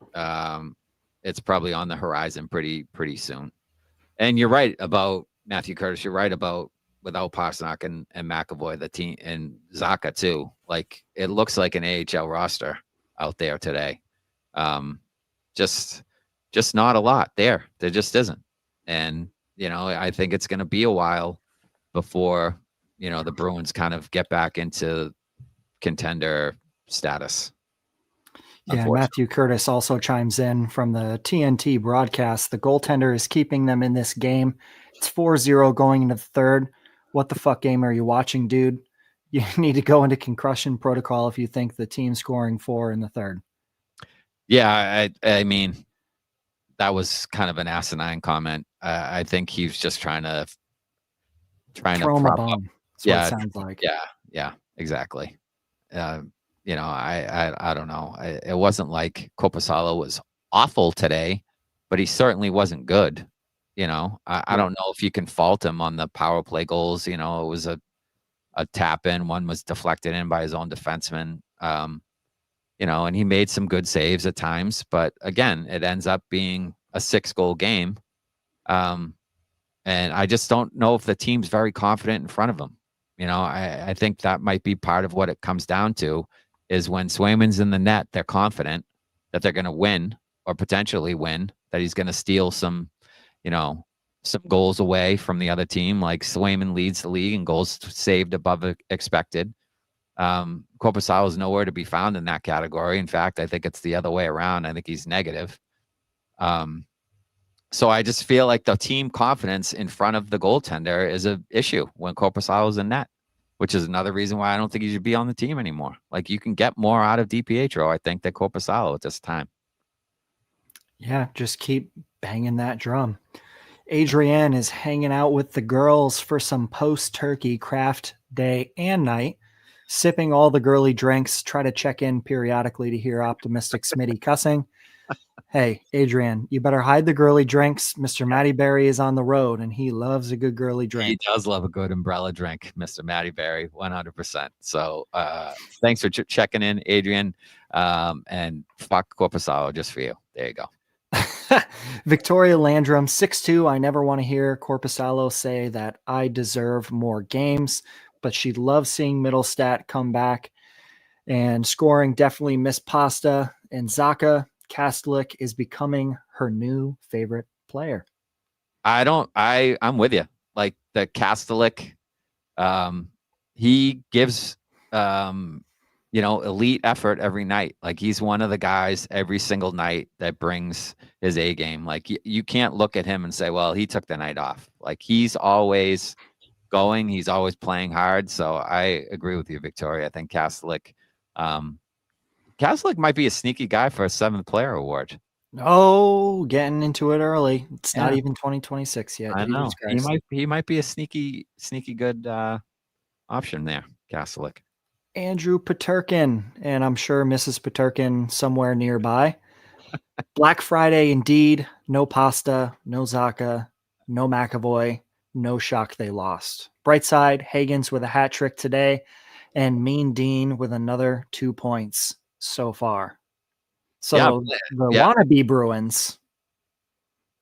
it's probably on the horizon pretty soon. And you're right about Matthew Curtis. You're right about without Pastrnak and McAvoy, the team, and Zacha too. Like, it looks like an AHL roster out there today. Just not a lot there. There just isn't. And, I think it's going to be a while before, the Bruins kind of get back into contender status. Yeah, Matthew Curtis also chimes in from the TNT broadcast. The goaltender is keeping them in this game. It's 4-0 going into the third. What the fuck game are you watching, dude? You need to go into concussion protocol if you think the team scoring 4 in the third. Yeah, I mean, that was kind of an asinine comment. I think he's just trying to throw him a bone. That's what it sounds like. Yeah, exactly. I don't know. It wasn't like Korpisalo was awful today, but he certainly wasn't good. I don't know if you can fault him on the power play goals. It was a tap in. One was deflected in by his own defenseman. And he made some good saves at times, but again, it ends up being a 6-goal game. And I just don't know if the team's very confident in front of him. I think that might be part of what it comes down to, is when Swayman's in the net, they're confident that they're going to win, or potentially win, that he's going to steal some goals away from the other team. Like, Swayman leads the league in goals saved above expected. Korpisalo is nowhere to be found in that category. In fact, I think it's the other way around. I think he's negative. So I just feel like the team confidence in front of the goaltender is an issue when Korpisalo is in net, which is another reason why I don't think he should be on the team anymore. Like, you can get more out of DiPietro, I think, than Korpisalo at this time. Yeah, just keep banging that drum. Adrienne is hanging out with the girls for some post-turkey craft day and night, sipping all the girly drinks, try to check in periodically to hear optimistic Smitty cussing. Hey, Adrian, you better hide the girly drinks. Mr. Matty Berry is on the road, and he loves a good girly drink. He does love a good umbrella drink, Mr. Matty Berry, 100%. So thanks for checking in, Adrian. And fuck Korpisalo just for you. There you go. Victoria Landrum, 6'2". I never want to hear Korpisalo say that I deserve more games, but she loves seeing Middlestat come back and scoring. Definitely miss Pasta and Zacha. Kastelic is becoming her new favorite player. I'm with you. Like, the Kastelic, he gives, elite effort every night. Like, he's one of the guys every single night that brings his A game. Like, you can't look at him and say, well, he took the night off. Like, he's always going. He's always playing hard. So I agree with you, Victoria. I think Kastelic might be a sneaky guy for a 7th player award. Oh, getting into it early. It's not even 2026 yet. I know. He might be a sneaky good option there, Kastelic. Andrew Peterkin, and I'm sure Mrs. Peterkin somewhere nearby. Black Friday indeed. No Pasta, no Zacha, no McAvoy. No shock they lost. Bright side, Hagens with a hat trick today, and Mean Dean with another 2 points so far. So the wannabe Bruins,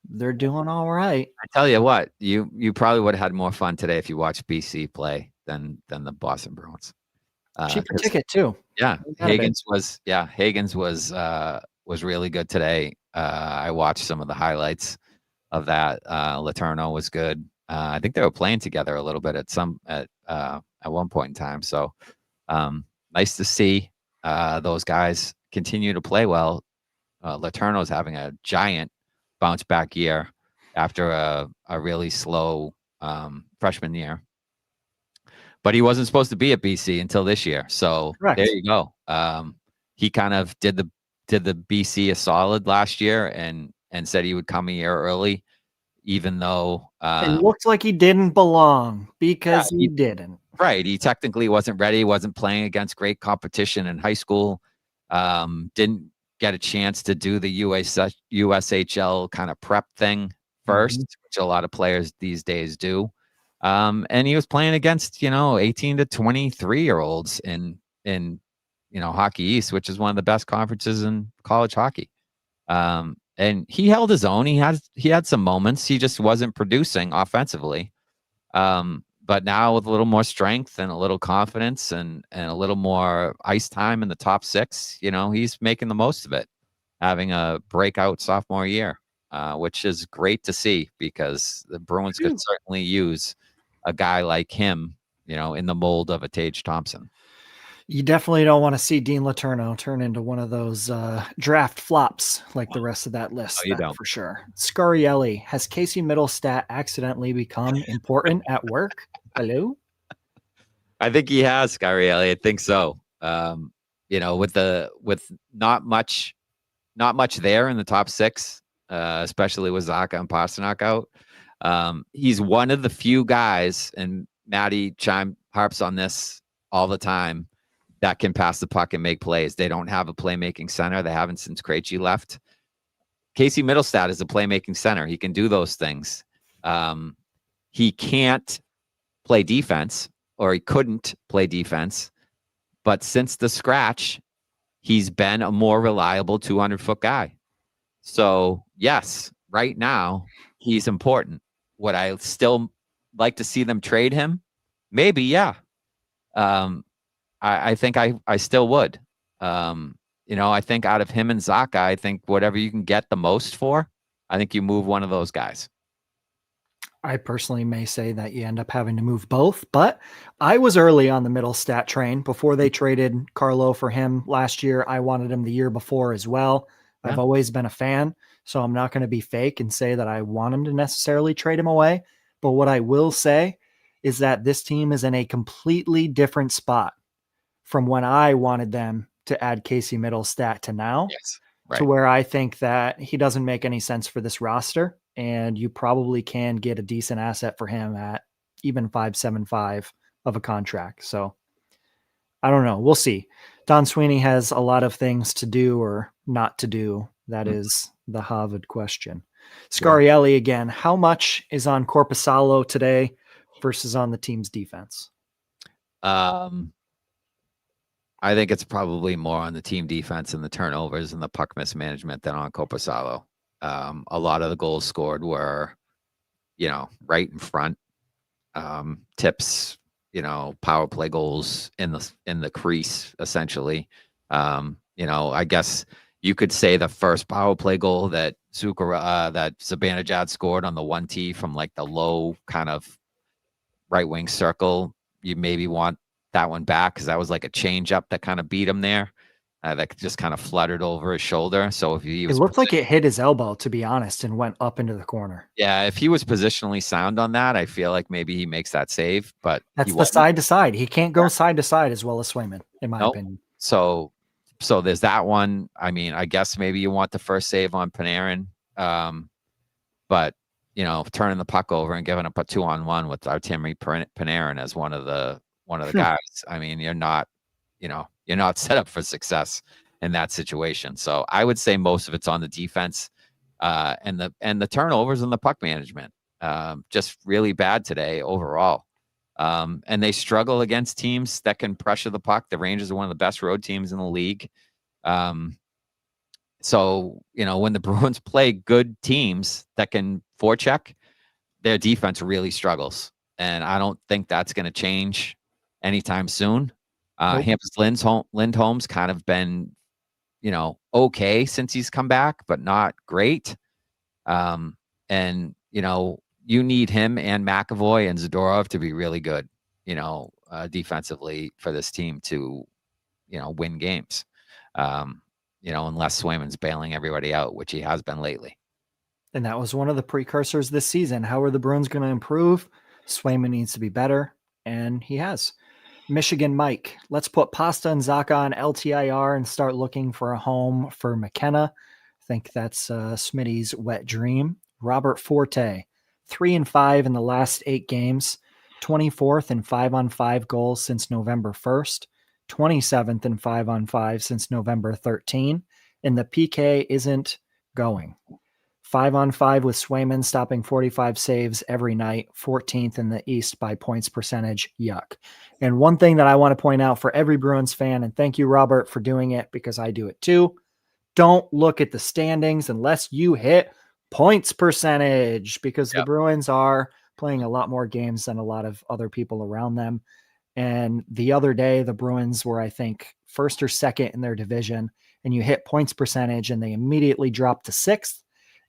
they're doing all right. I tell you what, you probably would have had more fun today if you watched BC play than the Boston Bruins. Cheaper ticket too. Yeah, Hagens was really good today. I watched some of the highlights of that. Letourneau was good. I think they were playing together a little bit at one point in time. So nice to see those guys continue to play well. Letourneau's having a giant bounce back year after a really slow freshman year. But he wasn't supposed to be at BC until this year. So Correct. There you go. He kind of did the BC a solid last year and said he would come a year early, even though it looked like he didn't belong because he didn't. Right. He technically wasn't ready, wasn't playing against great competition in high school. Didn't get a chance to do the USHL kind of prep thing first, which a lot of players these days do. And he was playing against, 18 to 23-year-olds in Hockey East, which is one of the best conferences in college hockey. And he held his own. He had some moments. He just wasn't producing offensively. But now with a little more strength and a little confidence and a little more ice time in the top 6, he's making the most of it, having a breakout sophomore year, which is great to see because the Bruins could certainly use a guy like him, in the mold of a Tage Thompson. You definitely don't want to see Dean Letourneau turn into one of those draft flops like the rest of that list. No, you don't. For sure. Scarielli, has Casey Middlestat accidentally become important at work? Hello? I think he has, Scarielli. I think so. With not much there in the top 6, especially with Zacha and Pastrnak out. He's one of the few guys, and Matty harps on this all the time, that can pass the puck and make plays. They don't have a playmaking center. They haven't since Krejci left. Casey Middlestat is a playmaking center. He can do those things. He can't play defense, or he couldn't play defense. But since the scratch, he's been a more reliable 200-foot guy. So, yes, right now, he's important. Would I still like to see them trade him? Maybe, yeah. I think I still would. I think out of him and Zacha, I think whatever you can get the most for, I think you move one of those guys. I personally may say that you end up having to move both, but I was early on the middle stat train before they traded Carlo for him last year. I wanted him the year before as well. Yeah. I've always been a fan, so I'm not going to be fake and say that I want him to necessarily trade him away. But what I will say is that this team is in a completely different spot from when I wanted them to add Casey Middlestat to now. Yes. Right. To where I think that he doesn't make any sense for this roster, and you probably can get a decent asset for him at even 5.75 of a contract. So I don't know. We'll see. Don Sweeney has a lot of things to do or not to do. That is the Harvard question. Scarielli again. How much is on Korpisalo today versus on the team's defense? I think it's probably more on the team defense and the turnovers and the puck mismanagement than on Korpisalo. A lot of the goals scored were, right in front. Tips, power play goals in the crease, essentially. I guess you could say the first power play goal that Zibanejad scored on the 1T from like the low kind of right wing circle, you maybe want that one back because that was like a change up that kind of beat him there. That just kind of fluttered over his shoulder. So if he was, it looked like it hit his elbow, to be honest, and went up into the corner. Yeah, if he was positionally sound on that, I feel like maybe he makes that save. But that's the side to side. He can't go side to side as well as Swayman, in my opinion. So there's that one. I mean, I guess maybe you want the first save on Panarin, but turning the puck over and giving up a 2-on-1 with Artemi Panarin as one of the guys. I mean, you're not set up for success in that situation. So I would say most of it's on the defense and the turnovers and the puck management. Just really bad today overall. And they struggle against teams that can pressure the puck. The Rangers are one of the best road teams in the league. So, when the Bruins play good teams that can forecheck, their defense really struggles. And I don't think that's going to change anytime soon. Hampus Lindholm's kind of been, okay since he's come back, but not great. And, you need him and McAvoy and Zadorov to be really good, defensively for this team to, win games. Unless Swayman's bailing everybody out, which he has been lately. And that was one of the precursors this season. How are the Bruins going to improve? Swayman needs to be better, and he has. Michigan Mike, let's put Pasta and Zacha on LTIR and start looking for a home for McKenna. I think that's Smitty's wet dream. Robert Forte, 3-5 in the last 8 games, 24th in 5-on-5 goals since November 1st, 27th in 5-on-5 since November 13, and the Peeke isn't going. 5-on-5 with Swayman stopping 45 saves every night, 14th in the East by points percentage. Yuck. And one thing that I want to point out for every Bruins fan, and thank you, Robert, for doing it because I do it too, don't look at the standings unless you hit points percentage because the Bruins are playing a lot more games than a lot of other people around them. And the other day, the Bruins were, I think, first or second in their division, and you hit points percentage and they immediately dropped to 6th.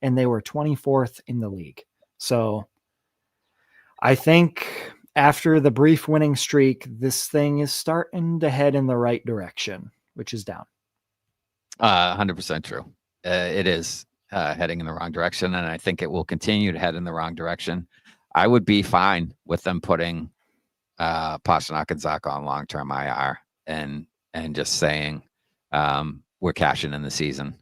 And they were 24th in the league. So I think after the brief winning streak, this thing is starting to head in the right direction, which is down. 100% true. It is heading in the wrong direction, and I think it will continue to head in the wrong direction. I would be fine with them putting Pastrnak and Zacha on long-term IR and just saying we're cashing in the season.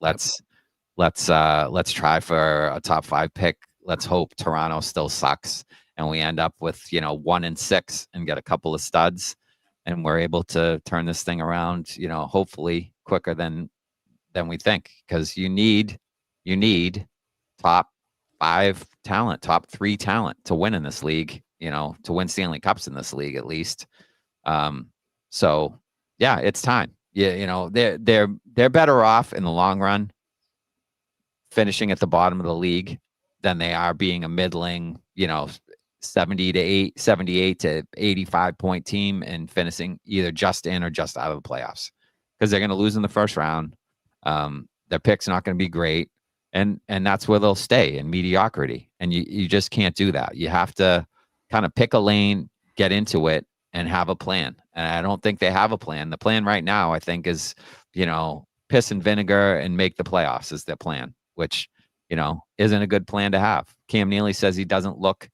Let's try for a top 5 pick. Let's hope Toronto still sucks and we end up with 1-6 and get a couple of studs, and we're able to turn this thing around. Hopefully quicker than we think, because you need top 5 talent, top 3 talent to win in this league. To win Stanley Cups in this league at least. So yeah, it's time. Yeah, they're better off in the long run finishing at the bottom of the league than they are being a middling, 78 to 85 point team and finishing either just in or just out of the playoffs, because they're going to lose in the first round. Their pick's not going to be great. and that's where they'll stay in mediocrity. And you just can't do that. You have to kind of pick a lane, get into it, and have a plan. And I don't think they have a plan. The plan right now, I think, is, piss and vinegar and make the playoffs is their plan, which, isn't a good plan to have. Cam Neely says he doesn't look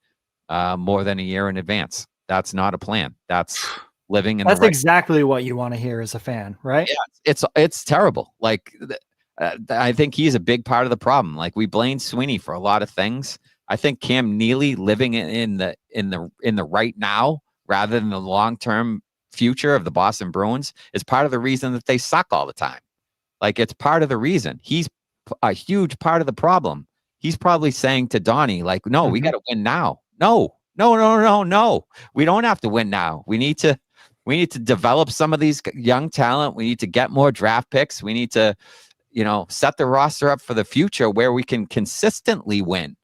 more than a year in advance. That's not a plan. That's living in That's exactly what you want to hear as a fan, right? Yeah, it's terrible. Like, I think he's a big part of the problem. Like, we blame Sweeney for a lot of things. I think Cam Neely living in the right now rather than the long-term future of the Boston Bruins is part of the reason that they suck all the time. Like, it's part of the reason. He's a huge part of the problem. He's probably saying to Donnie, like, no, we got to win now. No. We don't have to win now. We need to develop some of these young talent. We need to get more draft picks. We need to, set the roster up for the future where we can consistently win,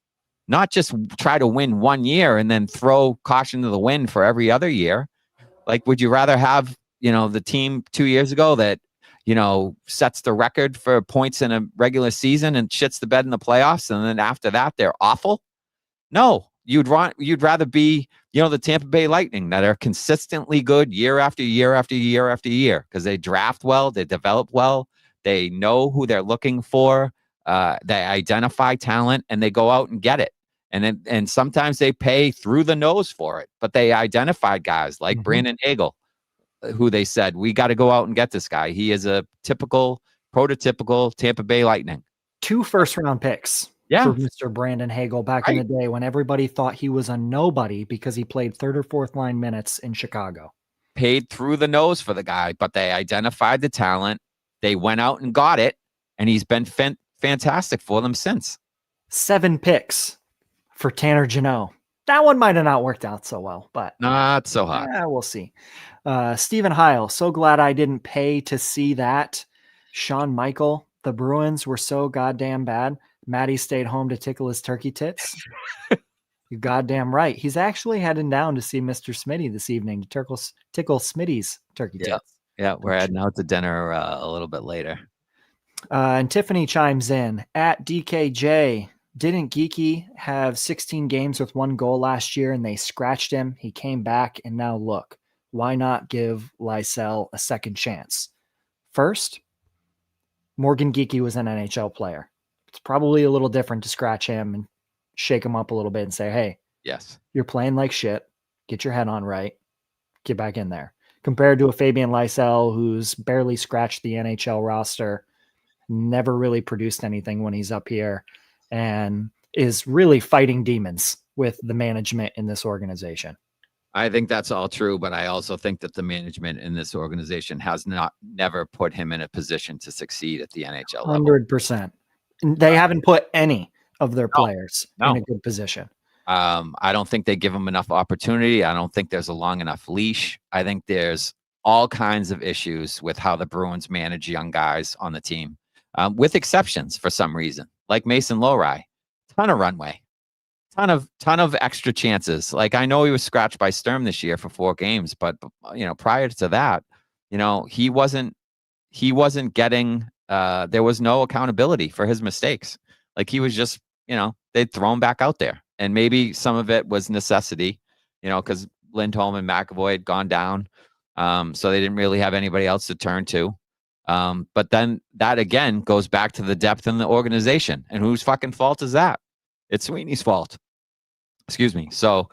not just try to win 1 year and then throw caution to the wind for every other year. Like, would you rather have, the team 2 years ago that, sets the record for points in a regular season and shits the bed in the playoffs, and then after that they're awful? No, you'd rather be, the Tampa Bay Lightning that are consistently good year after year after year after year because they draft well, they develop well, they know who they're looking for, they identify talent, and they go out and get it. And sometimes they pay through the nose for it, but they identified guys like Brandon Hagel, who they said, we got to go out and get this guy. He is a prototypical Tampa Bay Lightning. 2 first-round picks for Mr. Brandon Hagel back in the day when everybody thought he was a nobody because he played third or fourth line minutes in Chicago. Paid through the nose for the guy, but they identified the talent. They went out and got it, and he's been fantastic for them since. 7 picks for Tanner Jeannot. That one might have not worked out so well, but not so hot. We'll see. Stephen Heil, so glad I didn't pay to see that. Sean Michael, the Bruins were so goddamn bad. Matty stayed home to tickle his turkey tits. You goddamn right. He's actually heading down to see Mr. Smitty this evening to tickle Smitty's turkey tits. Yeah, we're heading out to dinner a little bit later. And Tiffany chimes in at DKJ. Didn't Geekie have 16 games with 1 goal last year and they scratched him? He came back and now look. Why not give Lysell a second chance? First, Morgan Geekie was an NHL player. It's probably a little different to scratch him and shake him up a little bit and say, hey, yes, you're playing like shit. Get your head on right. Get back in there. Compared to a Fabian Lysell who's barely scratched the NHL roster, never really produced anything when he's up here, and is really fighting demons with the management in this organization. I think that's all true, but I also think that the management in this organization has never put him in a position to succeed at the NHL level. 100%. They haven't put any of their players in a good position. I don't think they give him enough opportunity. I don't think there's a long enough leash. I think there's all kinds of issues with how the Bruins manage young guys on the team, with exceptions for some reason, like Mason Lohrei. Ton of runway. Ton of extra chances. Like, I know he was scratched by Sturm this year for 4 games, but prior to that, he wasn't getting. There was no accountability for his mistakes. Like, he was just, they'd throw him back out there, and maybe some of it was necessity, because Lindholm and McAvoy had gone down, so they didn't really have anybody else to turn to. But then that again goes back to the depth in the organization, and whose fucking fault is that? It's Sweeney's fault. Excuse me. So,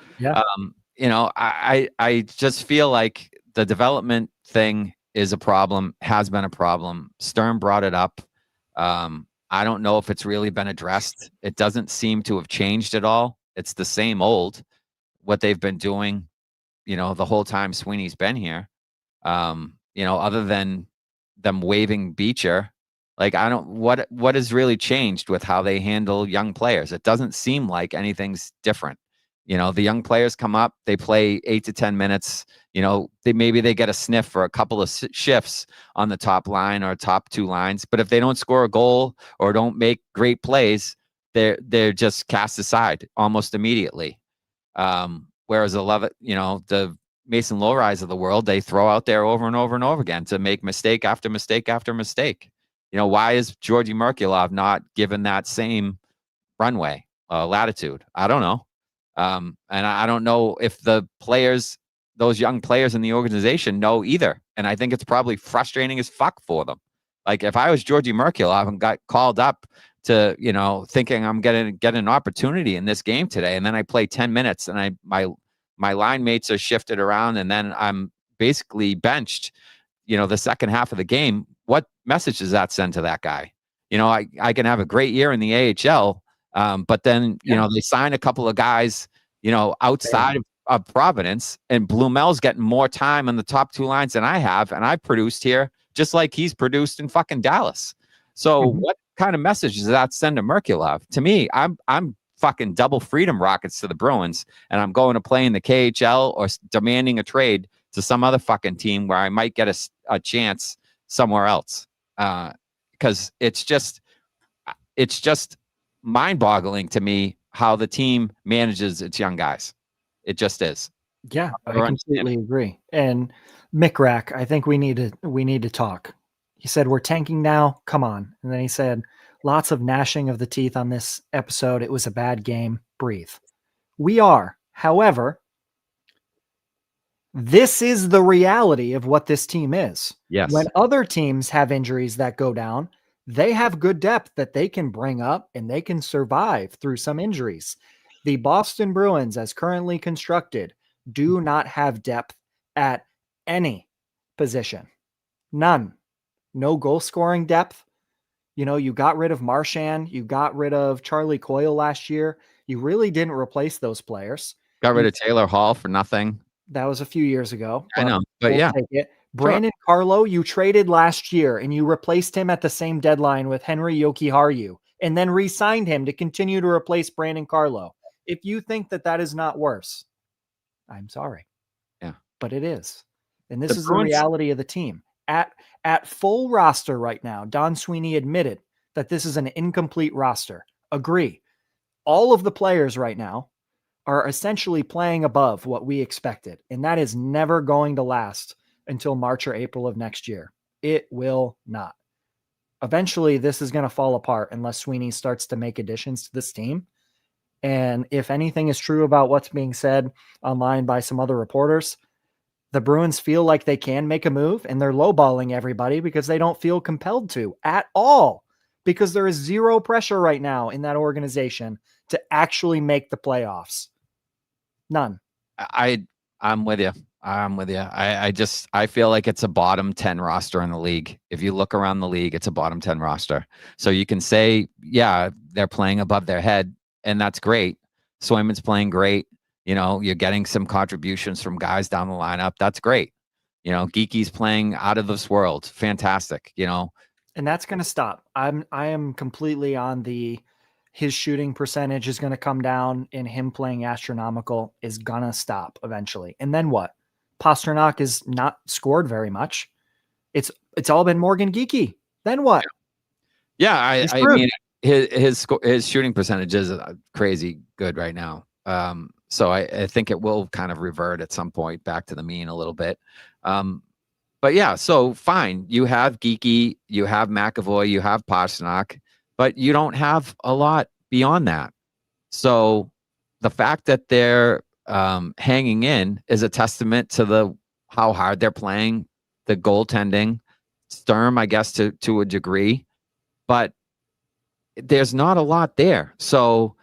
I just feel like the development thing is a problem, has been a problem. Sturm brought it up. I don't know if it's really been addressed. It doesn't seem to have changed at all. It's the same old, what they've been doing, the whole time Sweeney's been here. Other than them waiving Beecher, like, I don't, what has really changed with how they handle young players? It doesn't seem like anything's different. The young players come up, they play 8 to 10 minutes. They get a sniff for a couple of shifts on the top line or top 2 lines. But if they don't score a goal or don't make great plays, they're just cast aside almost immediately. Whereas the Mason Lohreis of the world, they throw out there over and over and over again to make mistake after mistake after mistake. Why is Georgii Merkulov not given that same runway, latitude? I don't know. And I don't know if the players, those young players in the organization, know either. And I think it's probably frustrating as fuck for them. Like if I was Georgii Merkulov and got called up to, thinking I'm gonna get an opportunity in this game today, and then I play 10 minutes and my line mates are shifted around, and then I'm basically benched, the second half of the game, what message does that send to that guy? I can have a great year in the AHL, but then, they sign a couple of guys, outside of Providence, and Blumel's getting more time on the top two lines than I have, and I've produced here just like he's produced in fucking Dallas. So what kind of message does that send to Merkulov? To me, I'm fucking double freedom rockets to the Bruins, and I'm going to play in the KHL or demanding a trade to some other fucking team where I might get a chance somewhere else. Because it's just mind-boggling to me how the team manages its young guys. It just is. Yeah, I completely agree. And Mick Rack, I think we need to talk. He said, we're tanking now. Come on. And then he said, lots of gnashing of the teeth on this episode. It was a bad game. Breathe. We are. However, this is the reality of what this team is. Yes. When other teams have injuries that go down, they have good depth that they can bring up and they can survive through some injuries. The Boston Bruins, as currently constructed, do not have depth at any position. None. No goal scoring depth. You got rid of Marchand. You got rid of Charlie Coyle last year. You really didn't replace those players. Got rid of Taylor Hall for nothing. That was a few years ago. I know, but yeah. Take it. Brandon Carlo, you traded last year and you replaced him at the same deadline with Henry Jokiharju and then re-signed him to continue to replace Brandon Carlo. If you think that is not worse, I'm sorry. Yeah. But it is. And this is the reality of the team. At full roster right now, Don Sweeney admitted that this is an incomplete roster. Agree. All of the players right now are essentially playing above what we expected. And that is never going to last until March or April of next year. It will not. Eventually, this is going to fall apart unless Sweeney starts to make additions to this team. And if anything is true about what's being said online by some other reporters, the Bruins feel like they can make a move and they're lowballing everybody because they don't feel compelled to at all, because there is zero pressure right now in that organization to actually make the playoffs. None. I'm with you. I feel like it's a bottom 10 roster in the league. If you look around the league, it's a bottom 10 roster. So you can say, yeah, they're playing above their head, and that's great. Swayman's playing great. You're getting some contributions from guys down the lineup. That's great. Geekie's playing out of this world. Fantastic. And that's going to stop. I am completely on his shooting percentage is going to come down and him playing astronomical is going to stop eventually. And then what? Pastrnak is not scored very much. It's all been Morgan Geekie. Then what? Yeah. I mean, his shooting percentage is crazy good right now. So I think it will kind of revert at some point back to the mean a little bit. But yeah, so fine. You have Geekie, you have McAvoy, you have Pastrnak, but you don't have a lot beyond that. So the fact that they're hanging in is a testament to how hard they're playing, the goaltending, Sturm, I guess, to a degree, but there's not a lot there. So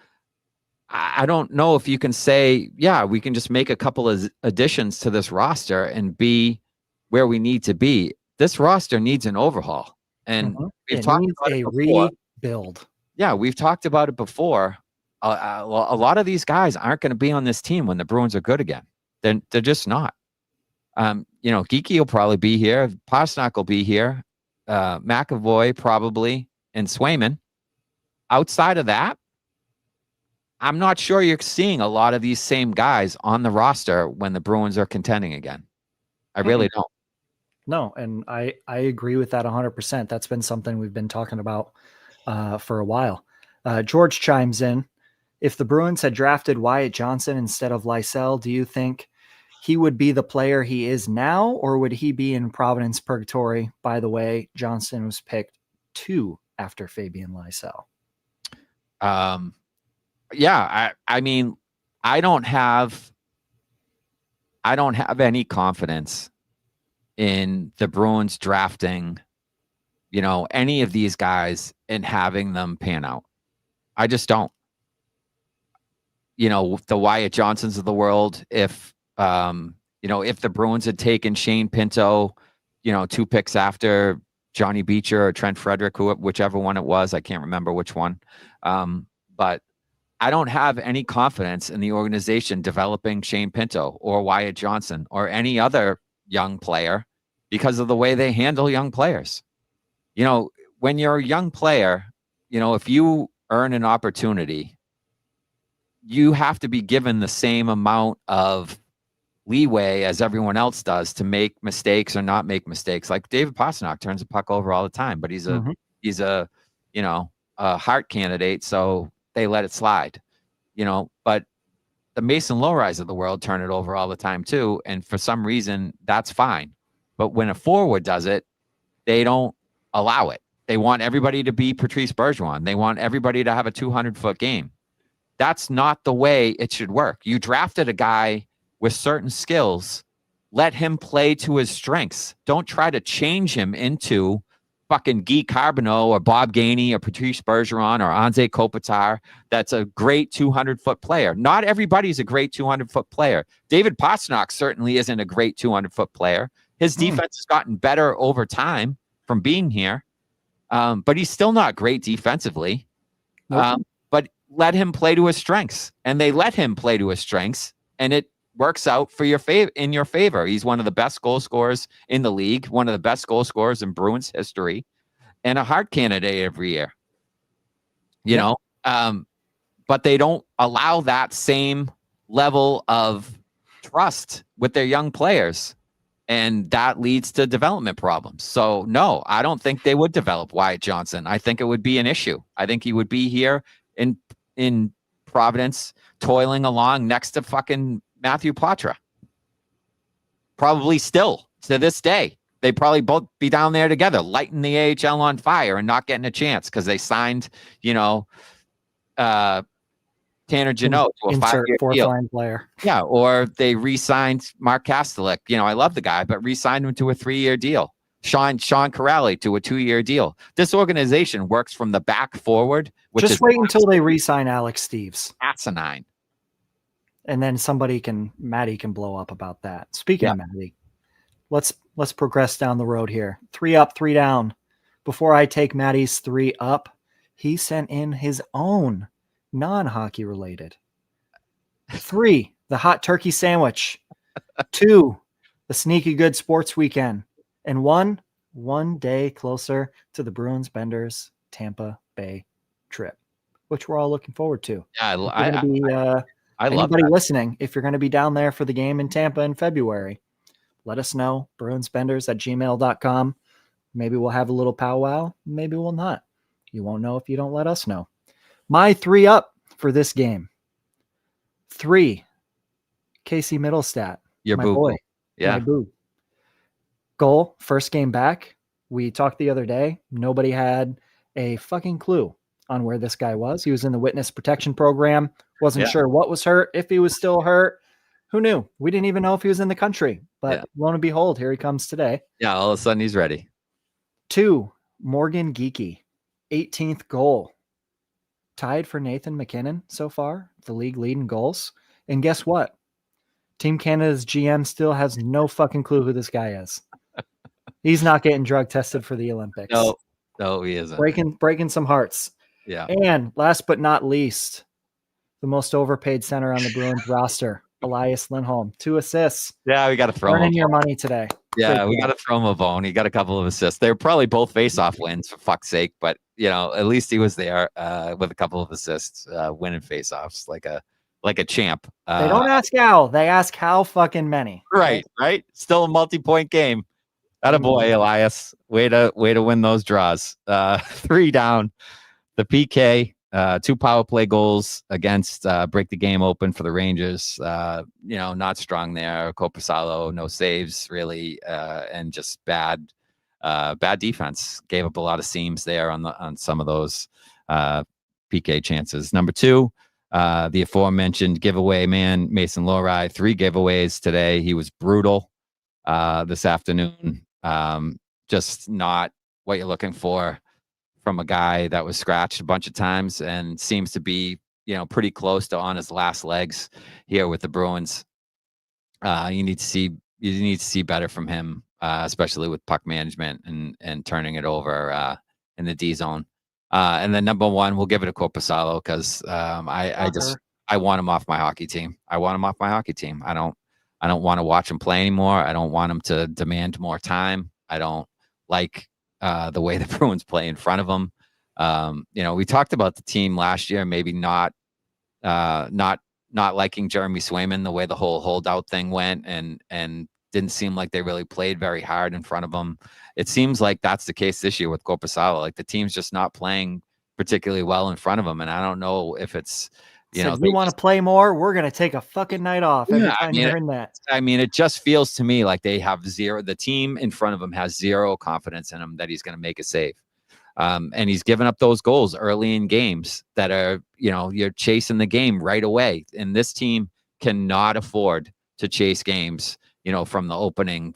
I don't know if you can say, yeah, we can just make a couple of additions to this roster and be where we need to be. This roster needs an overhaul. And we've talked about it before. Rebuild. Yeah, we've talked about it before. A lot of these guys aren't going to be on this team when the Bruins are good again. They're just not. Geekie will probably be here. Pastrnak will be here. McAvoy probably, and Swayman. Outside of that, I'm not sure you're seeing a lot of these same guys on the roster when the Bruins are contending again. I really don't. No, and I agree with that 100%. That's been something we've been talking about for a while. George chimes in. If the Bruins had drafted Wyatt Johnson instead of Lysell, do you think he would be the player he is now, or would he be in Providence Purgatory? By the way, Johnson was picked 2 after Fabian Lysell. Yeah, I mean, I don't have any confidence in the Bruins drafting, any of these guys and having them pan out. I just don't. The Wyatt Johnsons of the world, if the Bruins had taken Shane Pinto, 2 picks after Johnny Beecher or Trent Frederick, whichever one it was, I can't remember which one. But I don't have any confidence in the organization developing Shane Pinto or Wyatt Johnson or any other young player because of the way they handle young players. When you're a young player, if you earn an opportunity, you have to be given the same amount of leeway as everyone else does to make mistakes or not make mistakes. Like David Pastrnak turns the puck over all the time, but he's a Hart candidate, so they let it slide. But the Mason Lohrreis of the world turn it over all the time too, and for some reason that's fine. But when a forward does it, they don't allow it. They want everybody to be Patrice Bergeron. They want everybody to have a 200-foot game. That's not the way it should work. You drafted a guy with certain skills. Let him play to his strengths. Don't try to change him into fucking Guy Carbonneau or Bob Gainey or Patrice Bergeron or Anze Kopitar. That's a great 200-foot player. Not everybody's a great 200-foot player. David Pastrnak certainly isn't a great 200-foot player. His defense has gotten better over time from being here, but he's still not great defensively. Nope. But let him play to his strengths, and they let him play to his strengths, and it works out for your in your favor. He's one of the best goal scorers in the league, one of the best goal scorers in Bruins history, and a Hart candidate every year. But they don't allow that same level of trust with their young players, and that leads to development problems. So no, I don't think they would develop Wyatt Johnson. I think it would be an issue. I think he would be here in Providence, toiling along next to fucking Matthew Poitras. Probably still to this day. They'd probably both be down there together, lighting the AHL on fire and not getting a chance because they signed, Tanner Jeannot to a 5-year deal. Fourth-line player. Yeah, or they re-signed Mark Kastelic. I love the guy, but re-signed him to a 3-year deal. Sean Corrali to a 2-year deal. This organization works from the back forward. Just wait until they re-sign Alex Steves. Asinine. And then Matty can blow up about that. Speaking of Matty, let's progress down the road here. 3 up, 3 down. Before I take Matty's 3 up, he sent in his own non-hockey related. 3, the hot turkey sandwich. 2, the sneaky good sports weekend. And 1 day closer to the Bruins Benders Tampa Bay trip, which we're all looking forward to. Yeah, I love anybody listening. If you're going to be down there for the game in Tampa in February, let us know. BruinsBenders@gmail.com. Maybe we'll have a little powwow. Maybe we'll not. You won't know if you don't let us know. My 3 up for this game. 3, Casey Middlestat. Your my boo. boy. Yeah. My boo. Goal, first game back. We talked the other day. Nobody had a fucking clue on where this guy was. He was in the witness protection program. Wasn't sure what was hurt, if he was still hurt. Who knew? We didn't even know if he was in the country. But lo and behold, here he comes today. Yeah, all of a sudden he's ready. 2, Morgan Geekie. 18th goal. Tied for Nathan McKinnon so far, the league lead in goals. And guess what? Team Canada's GM still has no fucking clue who this guy is. He's not getting drug tested for the Olympics. No, he isn't. Breaking some hearts. Yeah. And last but not least, the most overpaid center on the Bruins roster, Elias Lindholm. 2 assists. Yeah, we got to throw him. Earning your money today. Yeah, we got to throw him a bone. He got a couple of assists. They're probably both face-off wins, for fuck's sake. But, at least he was there with a couple of assists, winning face-offs like a champ. They don't ask how. They ask how fucking many. Right. Still a multi-point game. Attaboy, Elias. Way to win those draws. 3 down. The Peeke, 2 power play goals against break the game open for the Rangers. Not strong there. Korpisalo, no saves really, and just bad Bad defense. Gave up a lot of seams there on some of those PK chances. Number 2, the aforementioned giveaway man, Mason Lohrei, 3 giveaways today. He was brutal this afternoon. Just not what you're looking for from a guy that was scratched a bunch of times and seems to be, pretty close to on his last legs here with the Bruins. You need to see better from him, especially with puck management and turning it over in the D zone. And then number 1, we'll give it to Korpisalo because I want him off my hockey team. I don't want to watch him play anymore. I don't want him to demand more time. I don't like the way the Bruins play in front of him. We talked about the team last year, maybe not liking Jeremy Swayman, the way the whole holdout thing went, and didn't seem like they really played very hard in front of him. It seems like that's the case this year with Korpisalo. Like the team's just not playing particularly well in front of him, and I don't know if it's you want to play more, we're gonna take a fucking night off every time you're in that. I mean, it just feels to me like they have zero. The team in front of him has zero confidence in him that he's going to make a save. And he's given up those goals early in games that are, you're chasing the game right away. And this team cannot afford to chase games, from the opening,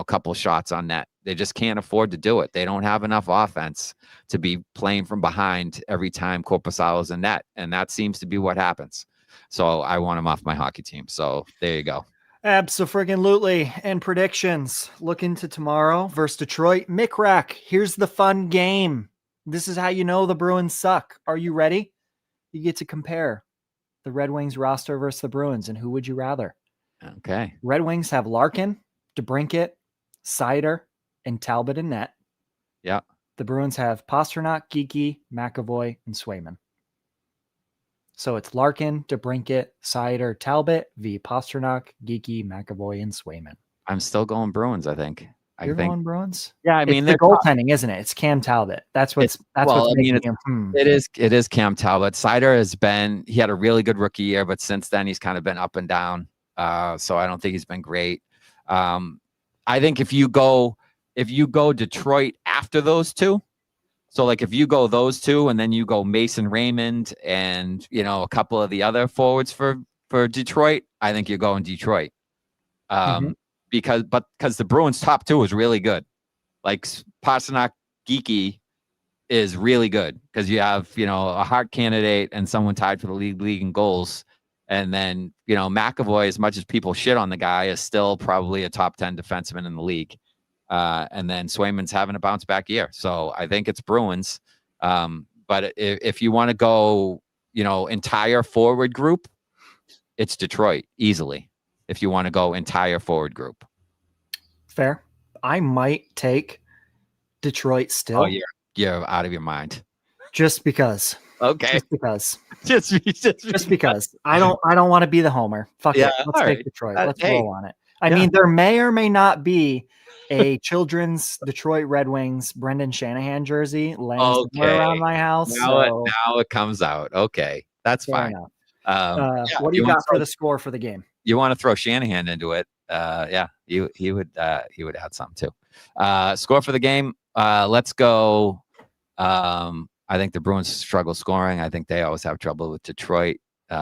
couple shots on net. They just can't afford to do it. They don't have enough offense to be playing from behind every time Korpisalo's in net. And that seems to be what happens. So I want him off my hockey team. So there you go. Absolutely. And predictions. Look into tomorrow versus Detroit. Mick, here's the fun game. This is how you know the Bruins suck. Are you ready? You get to compare the Red Wings roster versus the Bruins, and who would you rather? Okay. Red Wings have Larkin, DeBrincat, Seider, and Talbot in net. Yeah. The Bruins have Pastrnak, Geekie, McAvoy, and Swayman. So it's Larkin, DeBrincat, Seider, Talbot, v. Pastrnak, Geekie, McAvoy, and Swayman. I'm still going Bruins, I think. You're going Bruins? Yeah, I mean, it's the goaltending, isn't it? It's Cam Talbot. That's what's making him. It is Cam Talbot. Seider he had a really good rookie year, but since then he's kind of been up and down. So I don't think he's been great. I think if you go Detroit after those two, so like if you go those two and then you go Mason Raymond and a couple of the other forwards for Detroit, I think you're going Detroit. Because the Bruins top 2 is really good. Like Pastrnak, Geekie is really good because you have a Hart candidate and someone tied for the league in goals. And then, McAvoy, as much as people shit on the guy, is still probably a top 10 defenseman in the league. And then Swayman's having a bounce back year. So I think it's Bruins. But if you want to go, entire forward group, it's Detroit easily. If you want to go entire forward group. Fair. I might take Detroit still. Oh, you're out of your mind. Just because. Okay. Just because. I don't want to be the homer. Fuck it. Let's take Detroit. Let's roll on it. I mean, there may or may not be a children's Detroit Red Wings Brendan Shanahan jersey laying somewhere around my house. Now it comes out. Okay. That's fine. What do you got for the score for the game? You want to throw Shanahan into it? He would add something too. Score for the game. Let's go. I think the Bruins struggle scoring. I think they always have trouble with Detroit.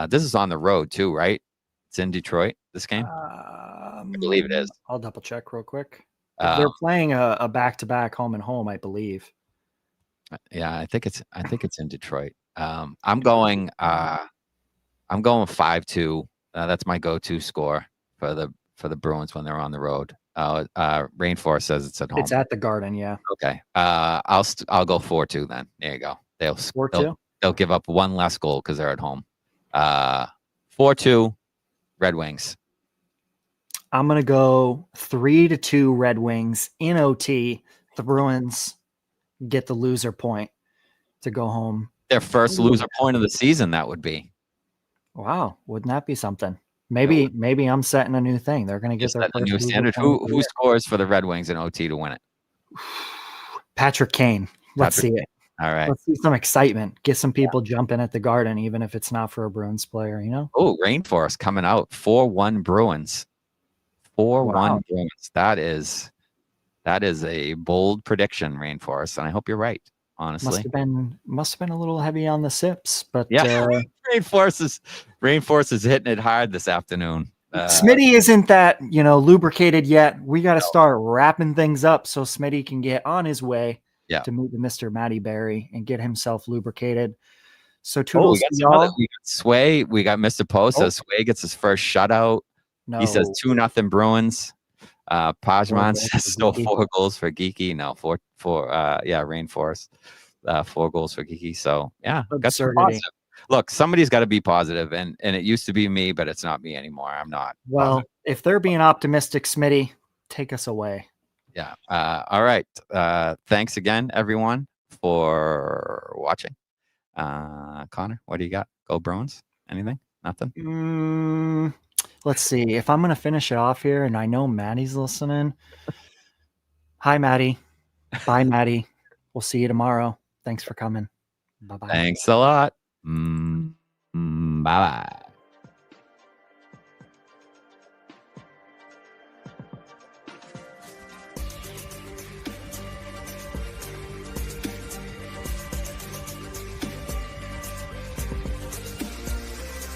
This is on the road too, right? It's in Detroit. This game, I believe it is. I'll double check real quick. They're playing a back-to-back home and home, I believe. Yeah, I think it's in Detroit. I'm going 5-2. That's my go-to score for the Bruins when they're on the road. Rainforest says it's at home. It's at the Garden, yeah. Okay. I'll go 4-2 then. There you go. They'll 4-2. They'll give up one less goal because they're at home. 4-2 Red Wings. I'm gonna go 3-2 Red Wings in OT. The Bruins get the loser point to go home. Their first loser point of the season, that would be. Wow, wouldn't that be something? Maybe I'm setting a new thing. They're going to get their first new standard. Who scores for the Red Wings in OT to win it? Patrick Kane. Let's see it. All right. Let's see some excitement. Get some people jumping at the Garden, even if it's not for a Bruins player, Oh, Rainforest coming out. 4-1 Bruins. 4-1 Bruins. That is That is a bold prediction, Rainforest, and I hope you're right. Honestly, must have been a little heavy on the sips, but yeah, Rainforest is hitting it hard this afternoon. Smitty isn't that lubricated yet. We got to start wrapping things up so Smitty can get on his way to meet the Mr. Matty Berry and get himself lubricated. So toodles we got Sway. We got Mr. Posa. Sway gets his first shutout. No. He says 2-0 Bruins. Pajman says still 4 goals for Geekie. No, four. Rainforest. 4 goals for Geekie. So yeah, got some positive. Look, somebody's got to be positive, and it used to be me, but it's not me anymore. I'm not. Well, positive. If they're being optimistic, Smitty, take us away. Yeah. All right. Thanks again, everyone, for watching. Connor, what do you got? Go Bruins? Anything? Nothing? Let's see. If I'm going to finish it off here, and I know Maddie's listening. Hi, Maddie. Bye, Maddie. We'll see you tomorrow. Thanks for coming. Bye-bye. Thanks a lot. Bye-bye.